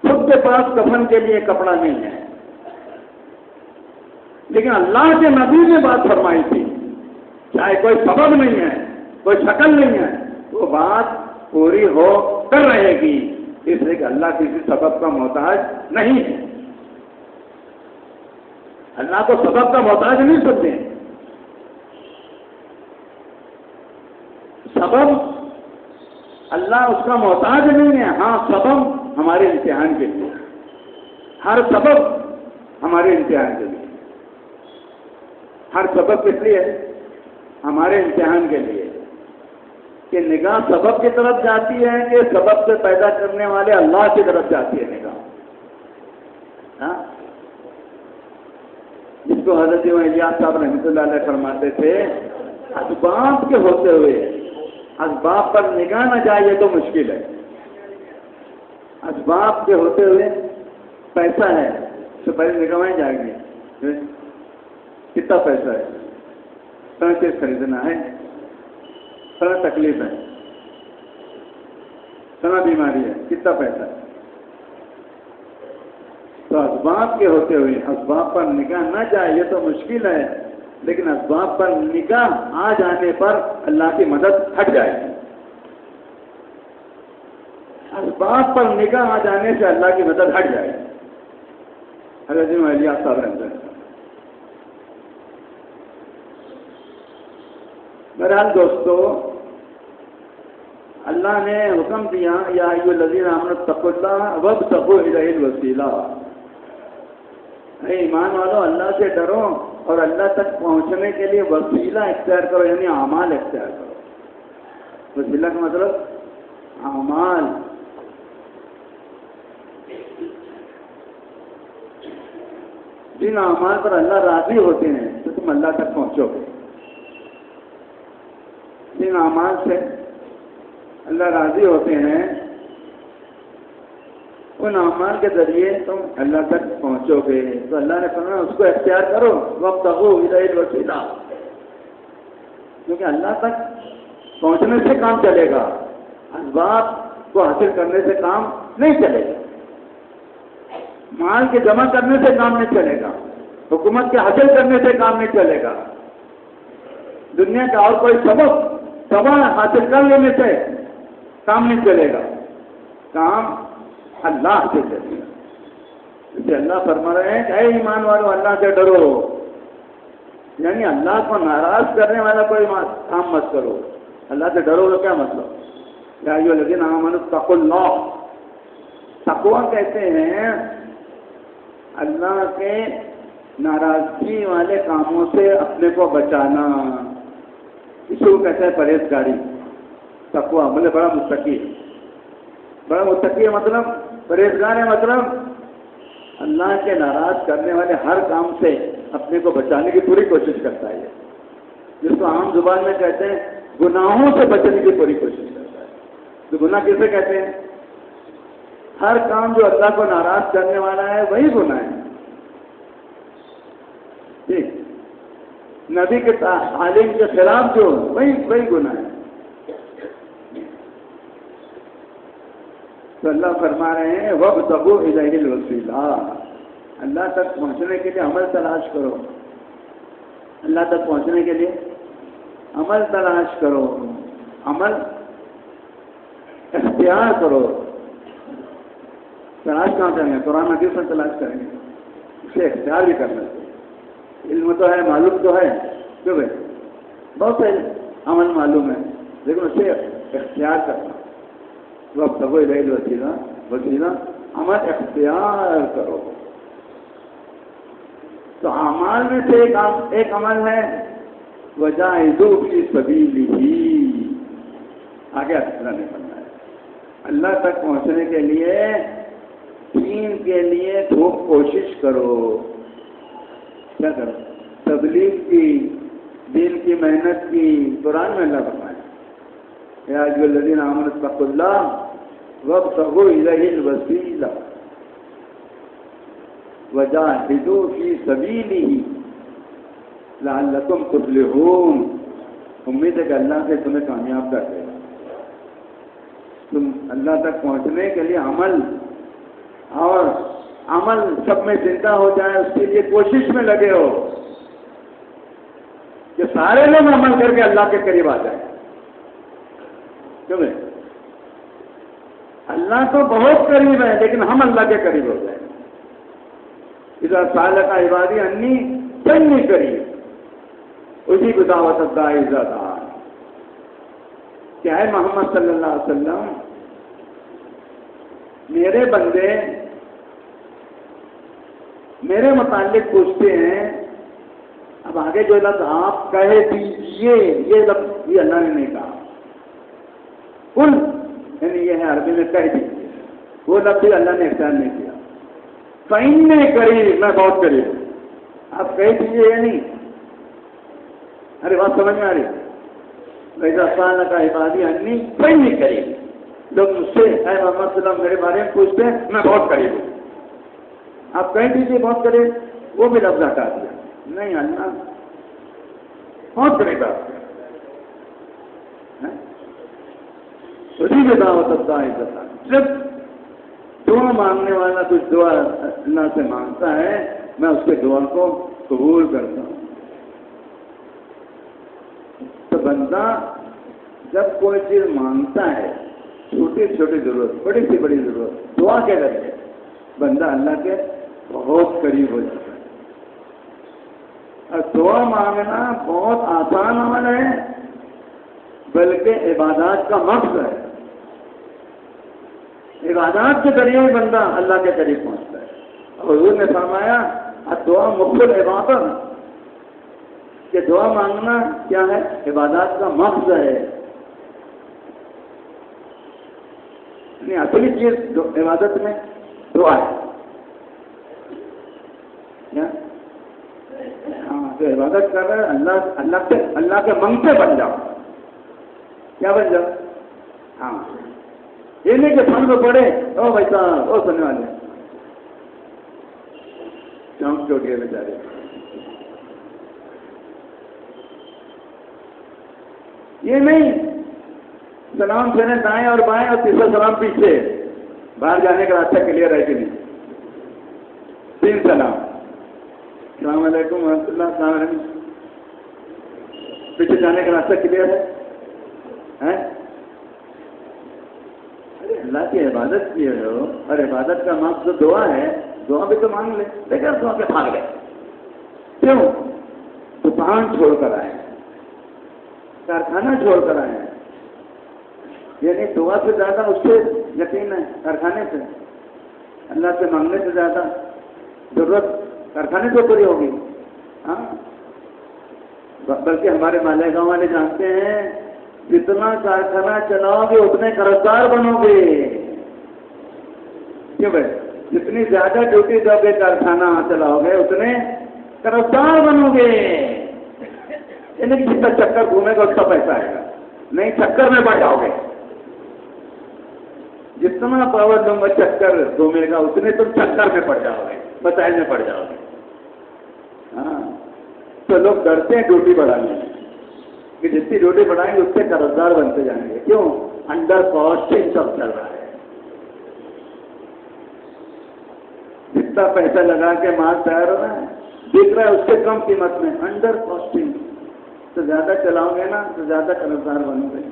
خود کے پاس کفن کے لیے کپڑا نہیں ہے, لیکن اللہ کے نبی نے بات فرمائی تھی, چاہے کوئی سبب نہیں ہے, کوئی شکل نہیں ہے, وہ بات پوری ہو کر رہے گی. اس لیے کہ اللہ کسی سبب کا محتاج نہیں ہے. اللہ کو سبب کا محتاج نہیں سمجھتے. سبب اللہ اس کا محتاج نہیں ہے. ہاں سبب ہمارے امتحان کے لیے, ہر سبب ہمارے امتحان کے لیے. ہر سبب کس لیے؟ ہمارے امتحان کے لیے. کہ نگاہ سبب کی طرف جاتی ہے کہ سبب سے پیدا کرنے والے اللہ کی طرف جاتی ہے نگاہ. ہاں, جس کو حضرت الیاس صاحب رحمۃ اللہ علیہ فرماتے تھے, اسباب کے ہوتے ہوئے اسباب پر نگاہ نہ جائے تو مشکل ہے. اسباب کے ہوتے ہوئے پیسہ ہے تو پہلے نگاہیں جائیں گے, کتنا پیسہ ہے, کہاں چیز خریدنا ہے, کہاں تکلیف ہے, کہاں بیماری ہے, کتنا پیسہ ہے. تو اسباب کے ہوتے ہوئے اسباب پر نگاہ نہ جائے یہ تو مشکل ہے. لیکن اسباب پر نگاہ آ جانے پر اللہ کی مدد ہٹ جائے گی. اسباب پر نگاہ آ جانے سے اللہ کی مدد ہٹ جائے گی. حضرت الیاس صاحب رحمۃ اللہ. بہرحال دوستو، اللہ نے حکم دیا یا ایھا الذین آمنوا اتقوا اللہ وابتغوا الیہ الوسیلہ. اے ایمان والو، اللہ سے ڈرو اور اللہ تک پہنچنے کے لیے وسیلہ اختیار کرو، یعنی اعمال اختیار کرو. وسیلہ کا مطلب اعمال. جن اعمال پر اللہ راضی ہوتے ہیں تو تم اللہ تک پہنچو گے. جن اعمال سے اللہ راضی ہوتے ہیں ان اعمال کے ذریعے تم اللہ تک پہنچو گے. تو اللہ نے فرمایا اس کو اختیار کرو، وابتغوا الیہ الوسیلہ، کیونکہ اللہ تک پہنچنے سے کام چلے گا، اسباب کو حاصل کرنے سے کام نہیں چلے گا. مال کے جمع کرنے سے کام نہیں چلے گا، حکومت کے حاصل کرنے سے کام نہیں چلے گا، دنیا کا اور کوئی سبب حاصل کر لینے سے کام نہیں چلے گا. کام اللہ سے چلے گا. اسے اللہ فرما رہے ہیں کہ اے ایمان والو، اللہ سے ڈرو، یعنی اللہ کو ناراض کرنے والا کوئی کام مت کرو. اللہ سے ڈرو تو کیا مطلب؟ یا ایھا الذین آمنوا اتقوا اللہ. تقویٰ کہتے ہیں اللہ کے ناراضگی والے کاموں سے اپنے کو بچانا. اس کو کہتے ہیں پرہیزگاری. تقویٰ مطلب بڑا متقی ہے. بڑا متقی ہے مطلب پرہیزگار ہے، مطلب اللہ کے ناراض کرنے والے ہر کام سے اپنے کو بچانے کی پوری کوشش کرتا ہے. جس کو عام زبان میں کہتے ہیں گناہوں سے بچنے کی پوری کوشش کرتا ہے. تو گناہ کسے کہتے ہیں؟ ہر کام جو اللہ کو ناراض کرنے والا ہے وہی گناہ ہے. ٹھیک، نبی کے تعلیم کے خلاف جو وہی گناہ ہے. تو اللہ فرما رہے ہیں وابتغوا الیہ الوسیلہ. اللہ تک پہنچنے کے لیے عمل تلاش کرو. اللہ تک پہنچنے کے لیے عمل تلاش کرو. عمل اختیار کرو. تلاش کہاں کریں گے؟ قرآن حدیث میں تلاش کریں گے. اسے اختیار بھی کرنا چاہیے. علم تو ہے، معلوم تو ہے، کیوں بھائی بہت سے عمل معلوم ہے، لیکن اسے اختیار کرنا. وابتغوا الیہ الوسیلہ، وسیلہ عمل اختیار کرو. تو اعمال میں سے ایک عمل ہے وجاہدوا فی سبیلہ. آگے اللہ نے فرمایا اللہ تک پہنچنے کے لیے دین کے لیے خوب کوشش کرو. کیا کرو؟ تبلیغ کی، دین کی محنت کی. قرآن میں اللہ فرمایا یا ایھا الذین آمنوا اتقوا اللہ وابتغوا الیہ الوسیلہ وجاہدوا فی سبیلہ لعلکم تفلحون. امید ہے کہ اللہ سے تمہیں کامیاب کر دے گا. تم اللہ تک پہنچنے کے لیے عمل سب میں زندہ ہو جائے، اس کے لیے کوشش میں لگے ہو کہ سارے لوگ عمل کر کے اللہ کے قریب آ جائیں. کیوں بھائی؟ اللہ تو بہت قریب ہے لیکن ہم اللہ کے قریب ہو جائیں. اذا سألک عبادی انی فانی قریب اجیب دعوت الداعی اذا دعان. کہ اے محمد صلی اللہ علیہ وسلم، میرے بندے میرے متعلق پوچھتے ہیں. اب آگے جو لفظ آپ کہہ دیجیے، یہ لفظ بھی اللہ نے نہیں کہا. کل یعنی یہ ہے عربی میں کہہ دیجیے، وہ لفظ بھی اللہ نے اختیار نہیں کیا. فإنی قریب، میں بہت قریب ہوں. آپ کہہ دیجیے یا نہیں؟ ارے بات سمجھ میں آ رہی؟ وَإِذَا سَأَلَكَ عِبَادِي عَنِّي فَإِنِّي قَرِيبٌ. لوگ مجھ سے اے محمد صلی اللہ علیہ وسلم میرے بارے میں پوچھتے ہیں، میں بہت قریب ہوں. آپ کہہ دیجیے بہت قریب، وہ بھی لفظ ہٹا دیا. نہیں، اللہ بہت قریب ہے. اسی کے دعوت الداعی اذا. جب دعا مانگنے والا کچھ دعا اللہ سے مانگتا ہے، میں اس کے دعا کو قبول کرتا ہوں. تو بندہ جب کوئی چیز مانگتا ہے، چھوٹی چھوٹی ضرورت، بڑی سی بڑی ضرورت، دعا کے ذریعے بندہ اللہ کے بہت قریب ہو جاتا ہے۔ اور دعا مانگنا بہت آسان عمل ہے، بلکہ عبادات کا مقصد ہے۔ عبادات کے ذریعے ہی بندہ اللہ کے قریب پہنچتا ہے۔ اور حضور نے فرمایا دعا مخ العبادت، کہ دعا مانگنا کیا ہے؟ عبادات کا مقصد ہے۔ یعنی اصلی چیز عبادت میں دعا ہے۔ کیا؟ ہاں، جو عبادت کر رہے ہیں اللہ کے منگتے بن جاؤ۔ کیا بن جاؤ؟ ہاں، یہ نہیں کہ فن میں پڑے او بھائی صاحب، او سننے والے چونک کے اٹھے بیچارے۔ یہ نہیں سلام پھیرے دائیں اور بائیں اور تیسرا سلام پیچھے، باہر جانے کا راستہ کلیئر ہے کہ نہیں؟ 3 سلام، السلام علیکم ورحمۃ اللہ، السلام علیکم، پیچھے جانے کا راستہ کلیئر ہے؟ اللہ کی عبادت کی ہو اور عبادت کا مقصد دعا ہے، دعا بھی تو مانگ لے، لیکن دعا کے بھاگ گئے کیوں؟ دکان چھوڑ کر آئے، کارخانہ چھوڑ کر آئے ہیں۔ یعنی دعا سے زیادہ اس سے یقین ہے کارخانے سے، اللہ سے مانگنے سے زیادہ ضرورت کارخانے سے پوری ہوگی۔ ہاں، بلکہ ہمارے مالیگاؤں گاؤں والے جانتے ہیں جتنا کارخانہ چلاؤ گے اتنے قرضدار بنو گے۔ کیوں بھائی؟ جتنی زیادہ ڈیوٹی دو گے کارخانہ چلاؤ گے اتنے قرضدار بنو گے۔ یعنی کہ جتنا چکر گھومے گا اس کا پیسہ آئے گا، نہیں چکر میں پڑ جاؤ گے۔ جتنا پاور دوں گا چکر گھومے گا اتنے تم چکر میں پڑ جاؤ گے، مسائل میں پڑ جاؤ گے۔ ہاں، تو لوگ ڈرتے ہیں ڈیوٹی بڑھانے میں کہ جتنی ڈیوٹی بڑھائیں گے اس سے قرضدار بنتے جائیں گے۔ کیوں؟ انڈر کاسٹنگ سب چل رہا ہے۔ جتنا پیسہ لگا کے مال تیار ہو رہا ہے دکھ رہا ہے اس سے کم قیمت میں، انڈر کاسٹنگ۔ تو زیادہ چلاؤ گے نا تو زیادہ قرضدار بنو گے۔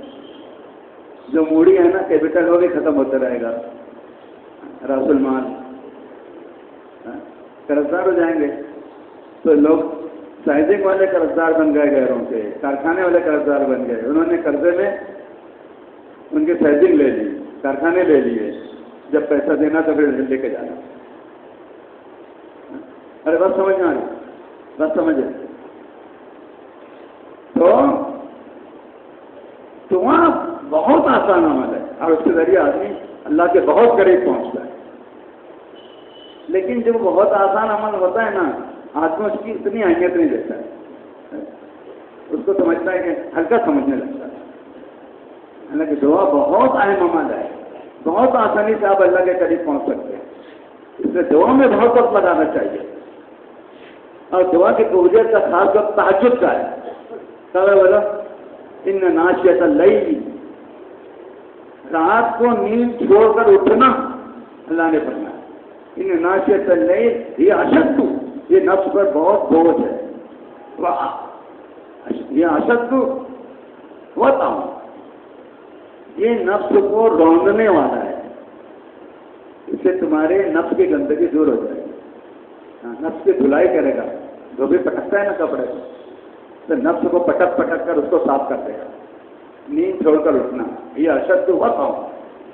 جو موڑی ہے نا کیپٹل وہ بھی ختم ہوتا رہے گا، راس المال قرضدار ہو جائیں گے۔ تو لوگ سائزنگ والے قرضدار بن گئے گھروں کے، کارخانے والے قرضدار بن گئے، انہوں نے قرضے میں ان کی سائزنگ لے لی، کارخانے لے لیے، جب پیسہ دینا تو پھر لے کے جانا۔ ارے بات سمجھ میں آ رہی؟ بات سمجھے؟ تو دعا بہت آسان عمل ہے اور اس کے ذریعے آدمی اللہ کے بہت قریب پہنچتا ہے۔ لیکن جب بہت آسان عمل ہوتا ہے نا آدمی اس کی اتنی اہمیت نہیں دیتا ہے، اس کو سمجھتا ہے کہ ہلکا سمجھنے لگتا ہے۔ حالانکہ دعا بہت اہم عمل ہے، بہت آسانی سے آپ اللہ کے قریب پہنچ سکتے ہیں۔ اس لیے دعا میں بہت وقت لگانا چاہیے، اور دعا کی قبولیت کا خاص وقت تہجد کا ہے۔ بولا ان ناشیۃ اللیل، رات کو نیند چھوڑ کر اٹھنا، اللہ نے فرمایا ان ناشیۃ اللیل یہ اشد، یہ نفس پر بہت بوجھ ہے۔ یہ اشد ہوتا ہوں، یہ نفس کو روندنے والا ہے، اس سے تمہارے نفس کی گندگی دور ہو جائے گی۔ نفس کی دھلائی کرے گا، جو بھی پٹکتا ہے نا کپڑے کو تو نفس کو پٹک پٹک کر اس کو صاف کر دے گا۔ نیند چھوڑ کر اٹھنا یہ اشد ہوتا ہوں،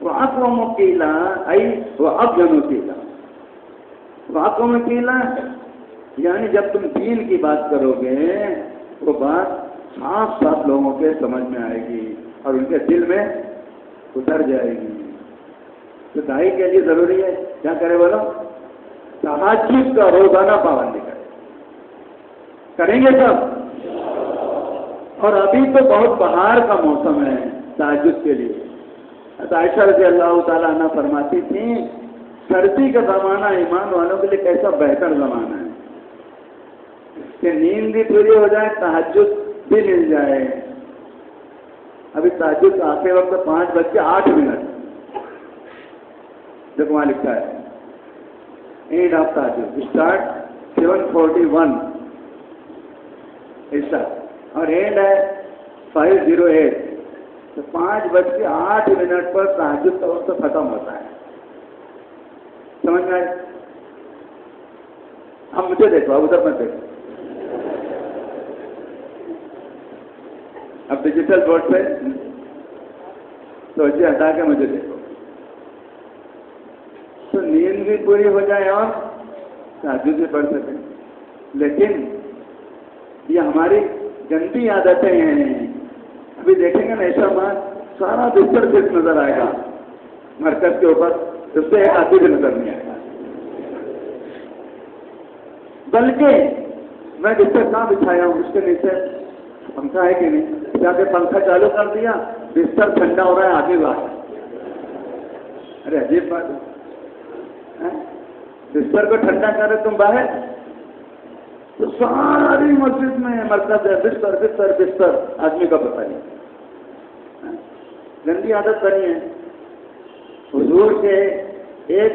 وہ اقوام قیلا ای وہ اب جنو قیلا، وہ اقوام قیلا یعنی جب تم دین کی بات کرو گے وہ بات صاف صاف لوگوں کے سمجھ میں آئے گی اور ان کے دل میں اتر جائے گی۔ تو دائی کے لیے ضروری ہے کیا کرے بولو؟ تہجد کا روزانہ پابندی کریں گے سب۔ اور ابھی تو بہت بہار کا موسم ہے تہجد کے لیے۔ عائشہ رضی اللہ تعالیٰ عنہ فرماتی تھیں سردی کا زمانہ ایمان والوں کے لیے کیسا بہتر زمانہ ہے کہ نیند بھی پوری ہو جائے، تہجد بھی مل جائے۔ ابھی تہجد آخری وقت 5:08 جب وہاں لکھا ہے اینڈ آف تہجد اسٹارٹ 7:41 ایسا، اور اینڈ ہے 5:08 تو 5:08 پر تہجد کا وقت ختم ہوتا ہے. سمجھ میں آئے؟ اب مجھے دیکھو، ادھر مت دیکھو. اب ڈیجیٹل بورڈ پہ توجہ ہٹا کے مجھے دیکھو. تو نیند بھی پوری ہو جائے اور تہجد بھی پڑھ سکیں. لیکن یہ ہماری گندی عادتیں ہیں. ابھی دیکھیں گے نا ایسا بات سارا بستر صرف نظر آئے گا مرکز کے اوپر، اس سے ایک آدمی بھی نظر نہیں آئے گا. بلکہ میں بستر کہاں بچھایا ہوں، اس کے نیچے پنکھا ہے کہ نہیں، جا کے پنکھا چالو کر دیا، بستر ٹھنڈا ہو رہا ہے، آگے باہر. ارے عجیب بات ہے، بستر کو ٹھنڈا کر رہے تم باہر، تو ساری مسجد میں مرکز ہے بستر بستر بستر، آدمی کا پتہ نہیں. گندی عادت بنی ہے. حضور کے ایک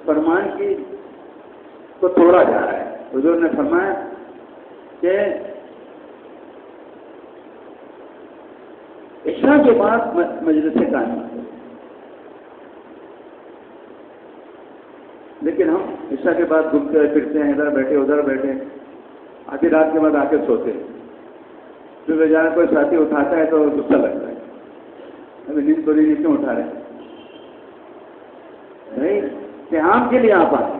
فرمان کی کو توڑا جا رہا ہے. حضور نے فرمایا کہ عشاء کے بعد مجلس سے قائم ہے، لیکن ہم عشاء کے بعد گھومتے پھرتے ہیں، ادھر بیٹھے ادھر بیٹھے، آدھی رات کے بعد آ کے سوتے ہیں. پھر بیچارہ کوئی ساتھی اٹھاتا ہے تو غصہ لگتا ہے، ابھی نیند پوری نہیں کیوں اٹھا رہے؟ نہیں، قیام کے لیے آپ آئے،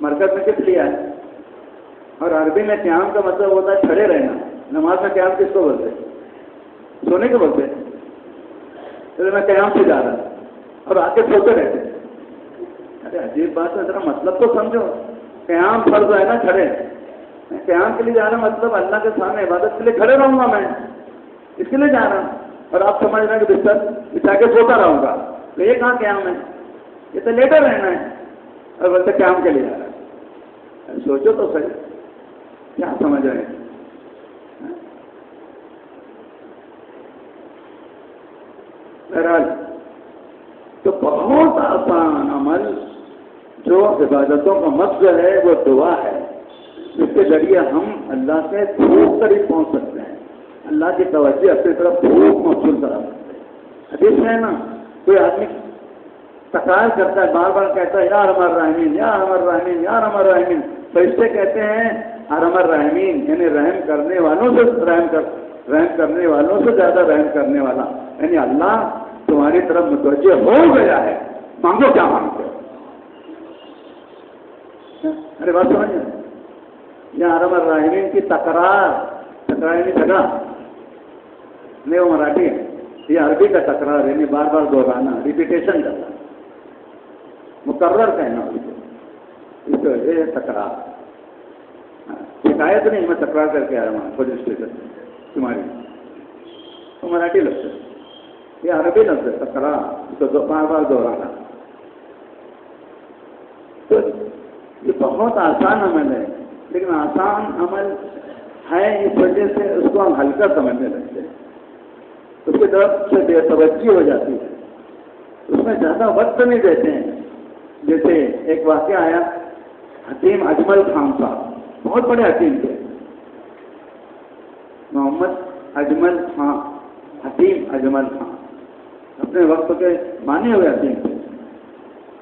مرکز میں کس لیے آئے؟ اور عربی میں قیام کا مطلب ہوتا ہے کھڑے رہنا. نماز میں قیام کس کو بولتے ہیں؟ سونے کو بولتے ہیں. تو میں قیام سے جا رہا اور آ کے سوتے رہتے. ارے عجیب بات ہے، ذرا مطلب تو سمجھو. قیام فرض ہے نا، کھڑے. میں قیام کے لیے جا رہا ہوں، مطلب اللہ کے سامنے عبادت کے لیے کھڑے رہوں گا، میں اس کے لیے جا رہا ہوں. اور آپ سمجھ رہے ہیں کہ بستر بچھا کے سوتا رہوں گا، تو یہ کہاں قیام ہے؟ یہ تو لیٹا رہنا ہے. اور بولتے قیام کے لیے جا رہا ہے. سوچو تو صحیح، کیا سمجھ رہے ہیں؟ بہرحال تو بہت آسان عمل جو عبادتوں کا مقصد ہے وہ دعا ہے، جس کے ذریعے ہم اللہ سے بھوک قریب پہنچ سکتے ہیں، اللہ کی توجہ اپنی طرف بھوک موصول کرا سکتے ہیں. حدیث میں ہے نا، کوئی آدمی تکرار کرتا ہے، بار بار کہتا ہے یا ارحم الراحمین یا ارحم الراحمین یا ارحم الراحمین. فرشتے کہتے ہیں ارحم الراحمین یعنی رحم کرنے والوں سے رحم کرنے والوں سے زیادہ رحم کرنے والا، یعنی اللہ تمہاری طرف متوجہ ہو گیا ہے، مانگو کیا مانگتے ہو. ارے بات سمجھ یا ارحم الراحمین کی تکرار یعنی جگہ نہیں، وہ مراٹھی ہے. یہ عربی کا تکرار یعنی بار بار دہرانا، ریپیٹیشن کرنا، مقرر کہنا اس کو یہ تکرار. شکایت نہیں، میں تکرار کر کے آ رہا ہوں پولیس اسٹیشن تمہاری، تو مراٹھی لفظ ہے. یہ عربی لفظ ہے تکرار، اس کو بار بار دہرانا. تو یہ بہت آسان عمل ہے، لیکن آسان عمل ہے اس وجہ سے اس کو ہم ہلکا سمجھنے لگتے ہیں، اس کی طرف سے بے توجہ ہو جاتی ہے، اس میں زیادہ وقت نہیں دیتے ہیں. جیسے ایک واقعہ آیا، حکیم اجمل خان صاحب بہت بڑے حکیم تھے، محمد اجمل خان، حکیم اجمل خان اپنے وقت کے مانے ہوئے حکیم تھے.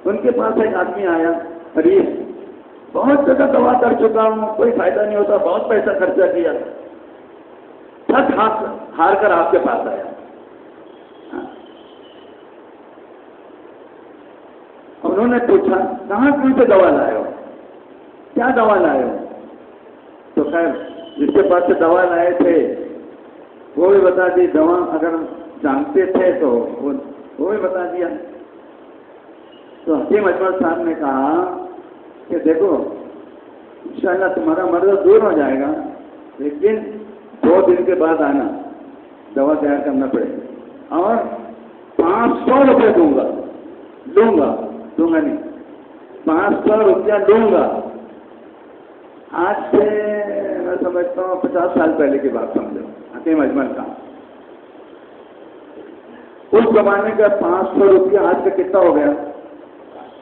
ان کے پاس ایک آدمی آیا، مریض، بہت جگہ دوا کر چکا ہوں، کوئی فائدہ نہیں ہوتا، بہت پیسہ خرچہ کیا، تھک ہار کر آپ کے پاس آیا. انہوں نے پوچھا کہاں سے دوا لائے ہو، کیا دوا لائے ہو؟ تو خیر جس کے پاس سے دوا لائے تھے وہ بھی بتا دی، دوا اگر جانتے تھے تو وہ بھی بتا دیا. تو حکیم اجمل صاحب نے کہا کہ دیکھو انشاءاللہ تمہارا مرض دور ہو جائے گا، لیکن 2 دن کے بعد آنا، دوا تیار کرنا پڑے گا، اور 500 روپے دوں گا نہیں، 500 روپیہ دوں گا. آج سے میں سمجھتا ہوں 50 سال پہلے کی بات سمجھو. حکیم اجمل کا اس زمانے کا 500 روپیہ آج کا کتنا ہو گیا؟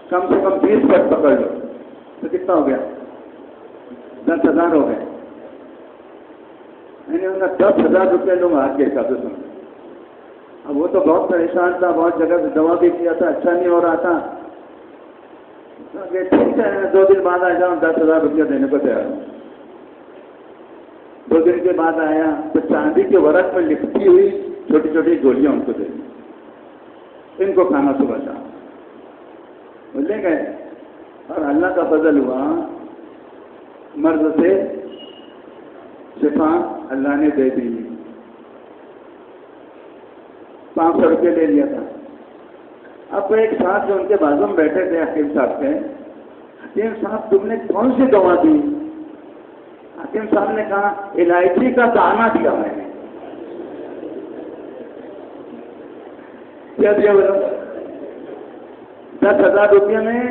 کم سے کم 20 پر پکڑ لو تو کتنا ہو گیا؟ 10,000 ہو گئے. میں نے ان کا 10,000 روپئے لوں گا آج کے حساب سے سن. اب وہ تو بہت پریشان تھا, بہت جگہ سے دوا بھی کیا تھا, اچھا نہیں ہو رہا تھا. ٹھیک ہے 2 دن بعد آ جاؤں, 10,000 روپیہ دینے کو تیار ہوں. 2 دن کے بعد آیا تو چاندی کے ورق میں لکھتی ہوئی چھوٹی چھوٹی گولیاں ان کو دے دی, ان کو کھانا صبح شام. وہ لے گئے اور اللہ کا فضل ہوا, مرض سے شفا اللہ نے دے دی. 500 روپئے لے لیا تھا. اب ایک ساتھ جو ان کے بازو میں بیٹھے تھے حکیم صاحب کے, حکیم صاحب تم نے کون سی دوا دی؟ حکیم صاحب نے کہا الائچی کا دانہ دیا میں نے. کیا دیا بولو؟ 10,000 روپئے میں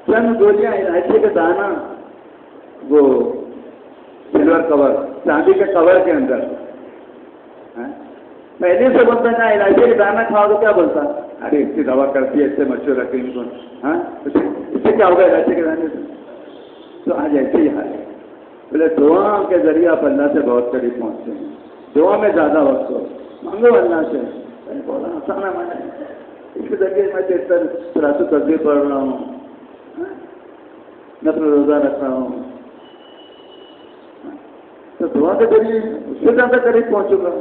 چند گولیاں الائچی کا دانہ, وہ سلور کور, چاندی کے کور کے اندر. پہلے سے بولتا تھا الائچی کا دانہ کھاؤ تو کیا بولتا, ارے اس کی دوا کرتی ہے, اس سے مشہور حکیم کو, ہاں اس سے کیا ہوگا الائچی کے دانے سے؟ تو آج ایسے ہی حال ہے. بولے دعا کے ذریعے آپ اللہ سے بہت قریب پہنچتے ہیں. دعا میں زیادہ وقت ہو, مانگو اللہ سے. بولا آسان ہے, میں نے اس کے ذریعے میں بہتر صلاۃ و تسبیح پڑھ رہا ہوں, نفل روزہ رکھ رہا ہوں, تو دعا کے ذریعے اس سے زیادہ قریب پہنچوں گا.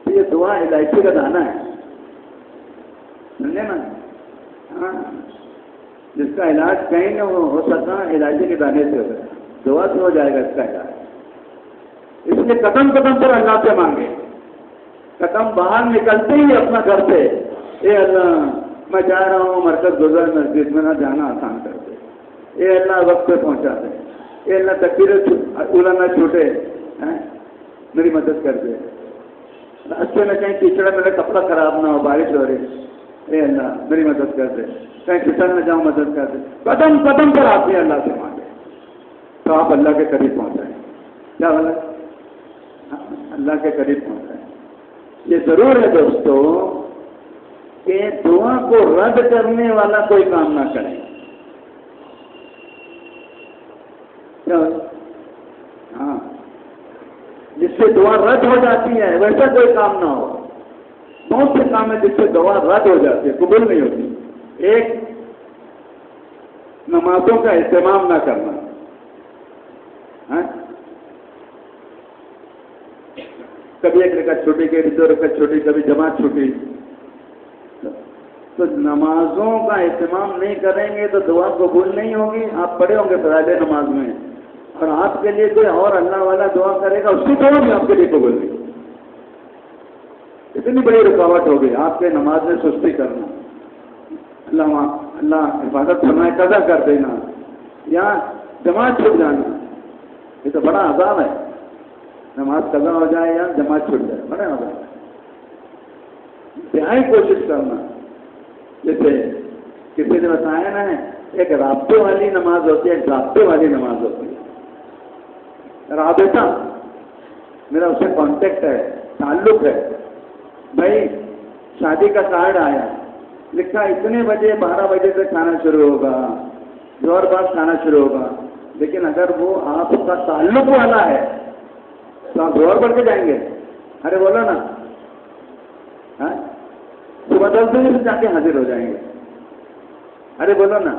یہ دعا الائچی کا دانہ ہے, سمجھے نا. ہاں, جس کا علاج کہیں نہ ہو سکتا الائچی کے دانے سے ہوگا, دعا سے ہو جائے گا اس کا علاج. اس لیے قدم قدم پر اللہ سے مانگے. قدم باہر نکلتے ہی اپنا گھر سے, اے اللہ میں جا رہا ہوں مرکز گزر مسجد میں, نہ جانا آسان کر دے. اے اللہ وقت پہ پہنچا دے. اے اللہ تکبیر اولا نہ چھوٹے, میری مدد کر دے. راستے میں کہیں کیچڑ میرا کپڑا خراب نہ ہو, بارش ہو رہی, اے اللہ میری مدد کر دے. کہیں پھسل نہ جاؤں, مدد کر دے. قدم قدم پر آپ نے اللہ سے مانگے تو آپ اللہ کے قریب پہنچ جائیں. کیا بولا؟ اللہ کے قریب پہنچ جائیں. یہ ضرور ہے دوستو کہ دعا کو رد کرنے والا کوئی کام نہ کرے. ہاں, جس سے دعا رد ہو جاتی ہے ویسا کوئی کام نہ ہو. بہت سے کام ہے جس سے دعا رد ہو جاتی ہے, قبول نہیں ہوتی. ایک, نمازوں کا اہتمام نہ کرنا. کبھی 1 رکعت چھوٹی, کبھی 2 رکعت چھوٹی, کبھی جماعت چھوٹی. تو نمازوں کا اہتمام نہیں کریں گے تو دعا قبول نہیں ہوگی. آپ پڑھے ہوں گے فرائض نماز میں, اور آپ کے لیے کوئی اور اللہ والا دعا کرے گا, اس کی دعا بھی آپ کے لیے قبول نہیں. اتنی بڑی رکاوٹ ہوگی آپ کے نماز میں سستی کرنا. اللہ حفاظت فرمائے, قضا کر دینا یا جماعت چھوٹ جانا. یہ تو بڑا عذاب ہے. نماز قضا ہو جائے یا جماعت چھوٹ جائے, بڑا عذاب ہے. انتہائی کوشش کرنا. جیسے کسی نے بتایا نا, ایک رابطے والی نماز ہوتی ہے, ایک رابطے والی نماز ہوتی ہے. رابطہ میرا اس سے کانٹیکٹ ہے, تعلق ہے. بھائی شادی کا کارڈ آیا, لکھا اتنے بجے 12 بجے سے کھانا شروع ہوگا, زور بعد کھانا شروع ہوگا. لیکن اگر وہ آپ کا تعلق والا ہے تو آپ زور پڑھ کے جائیں گے. ارے بولو نا, صبح 10 بجے سے جا کے حاضر ہو جائیں گے. ارے بولو نا,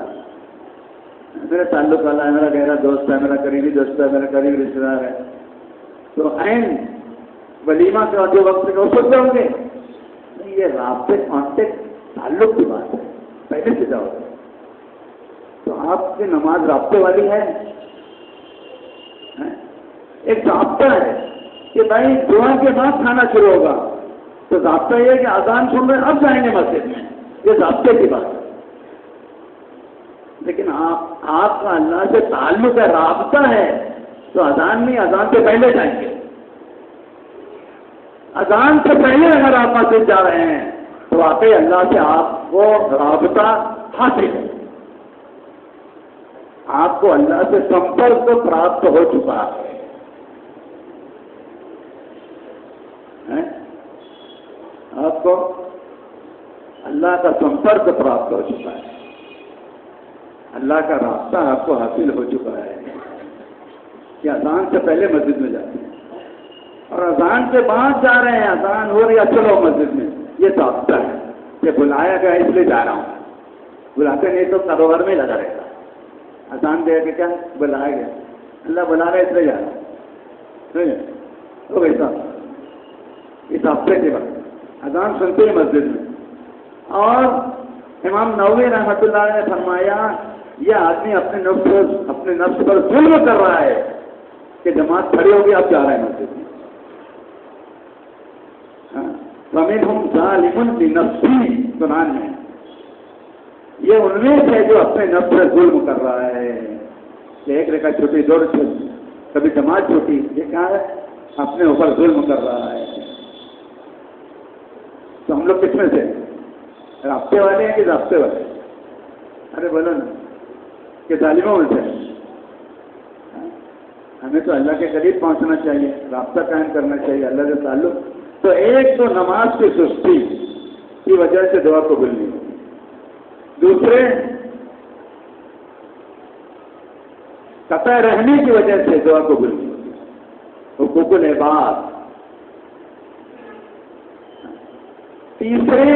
میرا تعلق والا ہے, میرا گہرا دوست ہے, میرا قریبی دوست ہے, میرا قریبی رشتے دار ہے, تو عین ولیمہ کے جو وقت ہو سکتے ہوں گے. یہ رابطے کانٹیکٹ تعلق کی بات ہے, پہلے سے جاؤ. تو آپ کی نماز رابطے والی ہے. ایک ضابطہ ہے کہ بھائی دعا کے بعد کھانا شروع ہوگا, تو ضابطہ یہ ہے کہ اذان سن رہے اب جائیں گے مسجد میں. یہ ضابطے کی بات ہے. لیکن آپ کا اللہ سے تعلق ہے, رابطہ ہے, تو اذان نہیں, اذان سے پہلے جائیں گے. اذان سے پہلے اگر آپ مسجد جا رہے ہیں تو واقعی اللہ سے آپ کو رابطہ حاصل ہے, آپ کو اللہ سے سمپرک پراپت ہو چکا ہے. آپ کو اللہ کا سمپرک پراپت ہو چکا ہے, اللہ کا رابطہ آپ کو حاصل ہو چکا ہے. کہ اذان سے پہلے مسجد میں جاتے ہیں اور اذان کے بعد جا رہے ہیں، اذان ہو رہی ہے چلو مسجد میں، یہ تو اکثر ہے کہ بلایا گیا اس لیے جا رہا ہوں، بلاتے نہیں تو کاروبار میں لگا رہتا، اذان دے کے کیا بلایا گیا، اللہ بلا رہا ہے اس لیے جا رہا ہے، تو ویسا اس ہفتے کے بعد اذان سنتے ہیں مسجد میں۔ اور امام نووی رحمۃ اللہ علیہ نے فرمایا یہ آدمی اپنے نفس پر ظلم کر رہا ہے کہ جماعت کھڑی ہوگی اب جا رہے ہیں مسجد میں۔ فَمِنْهُمْ ظَالِمٌ لِنَفْسِهِ قرآن میں یہ ان میں سے جو اپنے نفس پر ظلم کر رہا ہے کہ ایک رکعت چھوٹی، دو رکعت، کبھی جماعت چھوٹی، یہ کیا ہے؟ اپنے اوپر ظلم کر رہا ہے۔ تو ہم لوگ کس میں سے رابطے والے ہیں کہ رابطے والے؟ ارے بولو نا کہ ظالموں میں سے؟ ہمیں تو اللہ کے قریب پہنچنا چاہیے، رابطہ قائم کرنا چاہیے اللہ سے تعلق۔ تو ایک تو نماز کی سستی کی وجہ سے دعا قبول نہیں ہوتی، دوسرے قطع رہنے کی وجہ سے دعا قبول نہیں ہوتی، حقوق العباد، تیسرے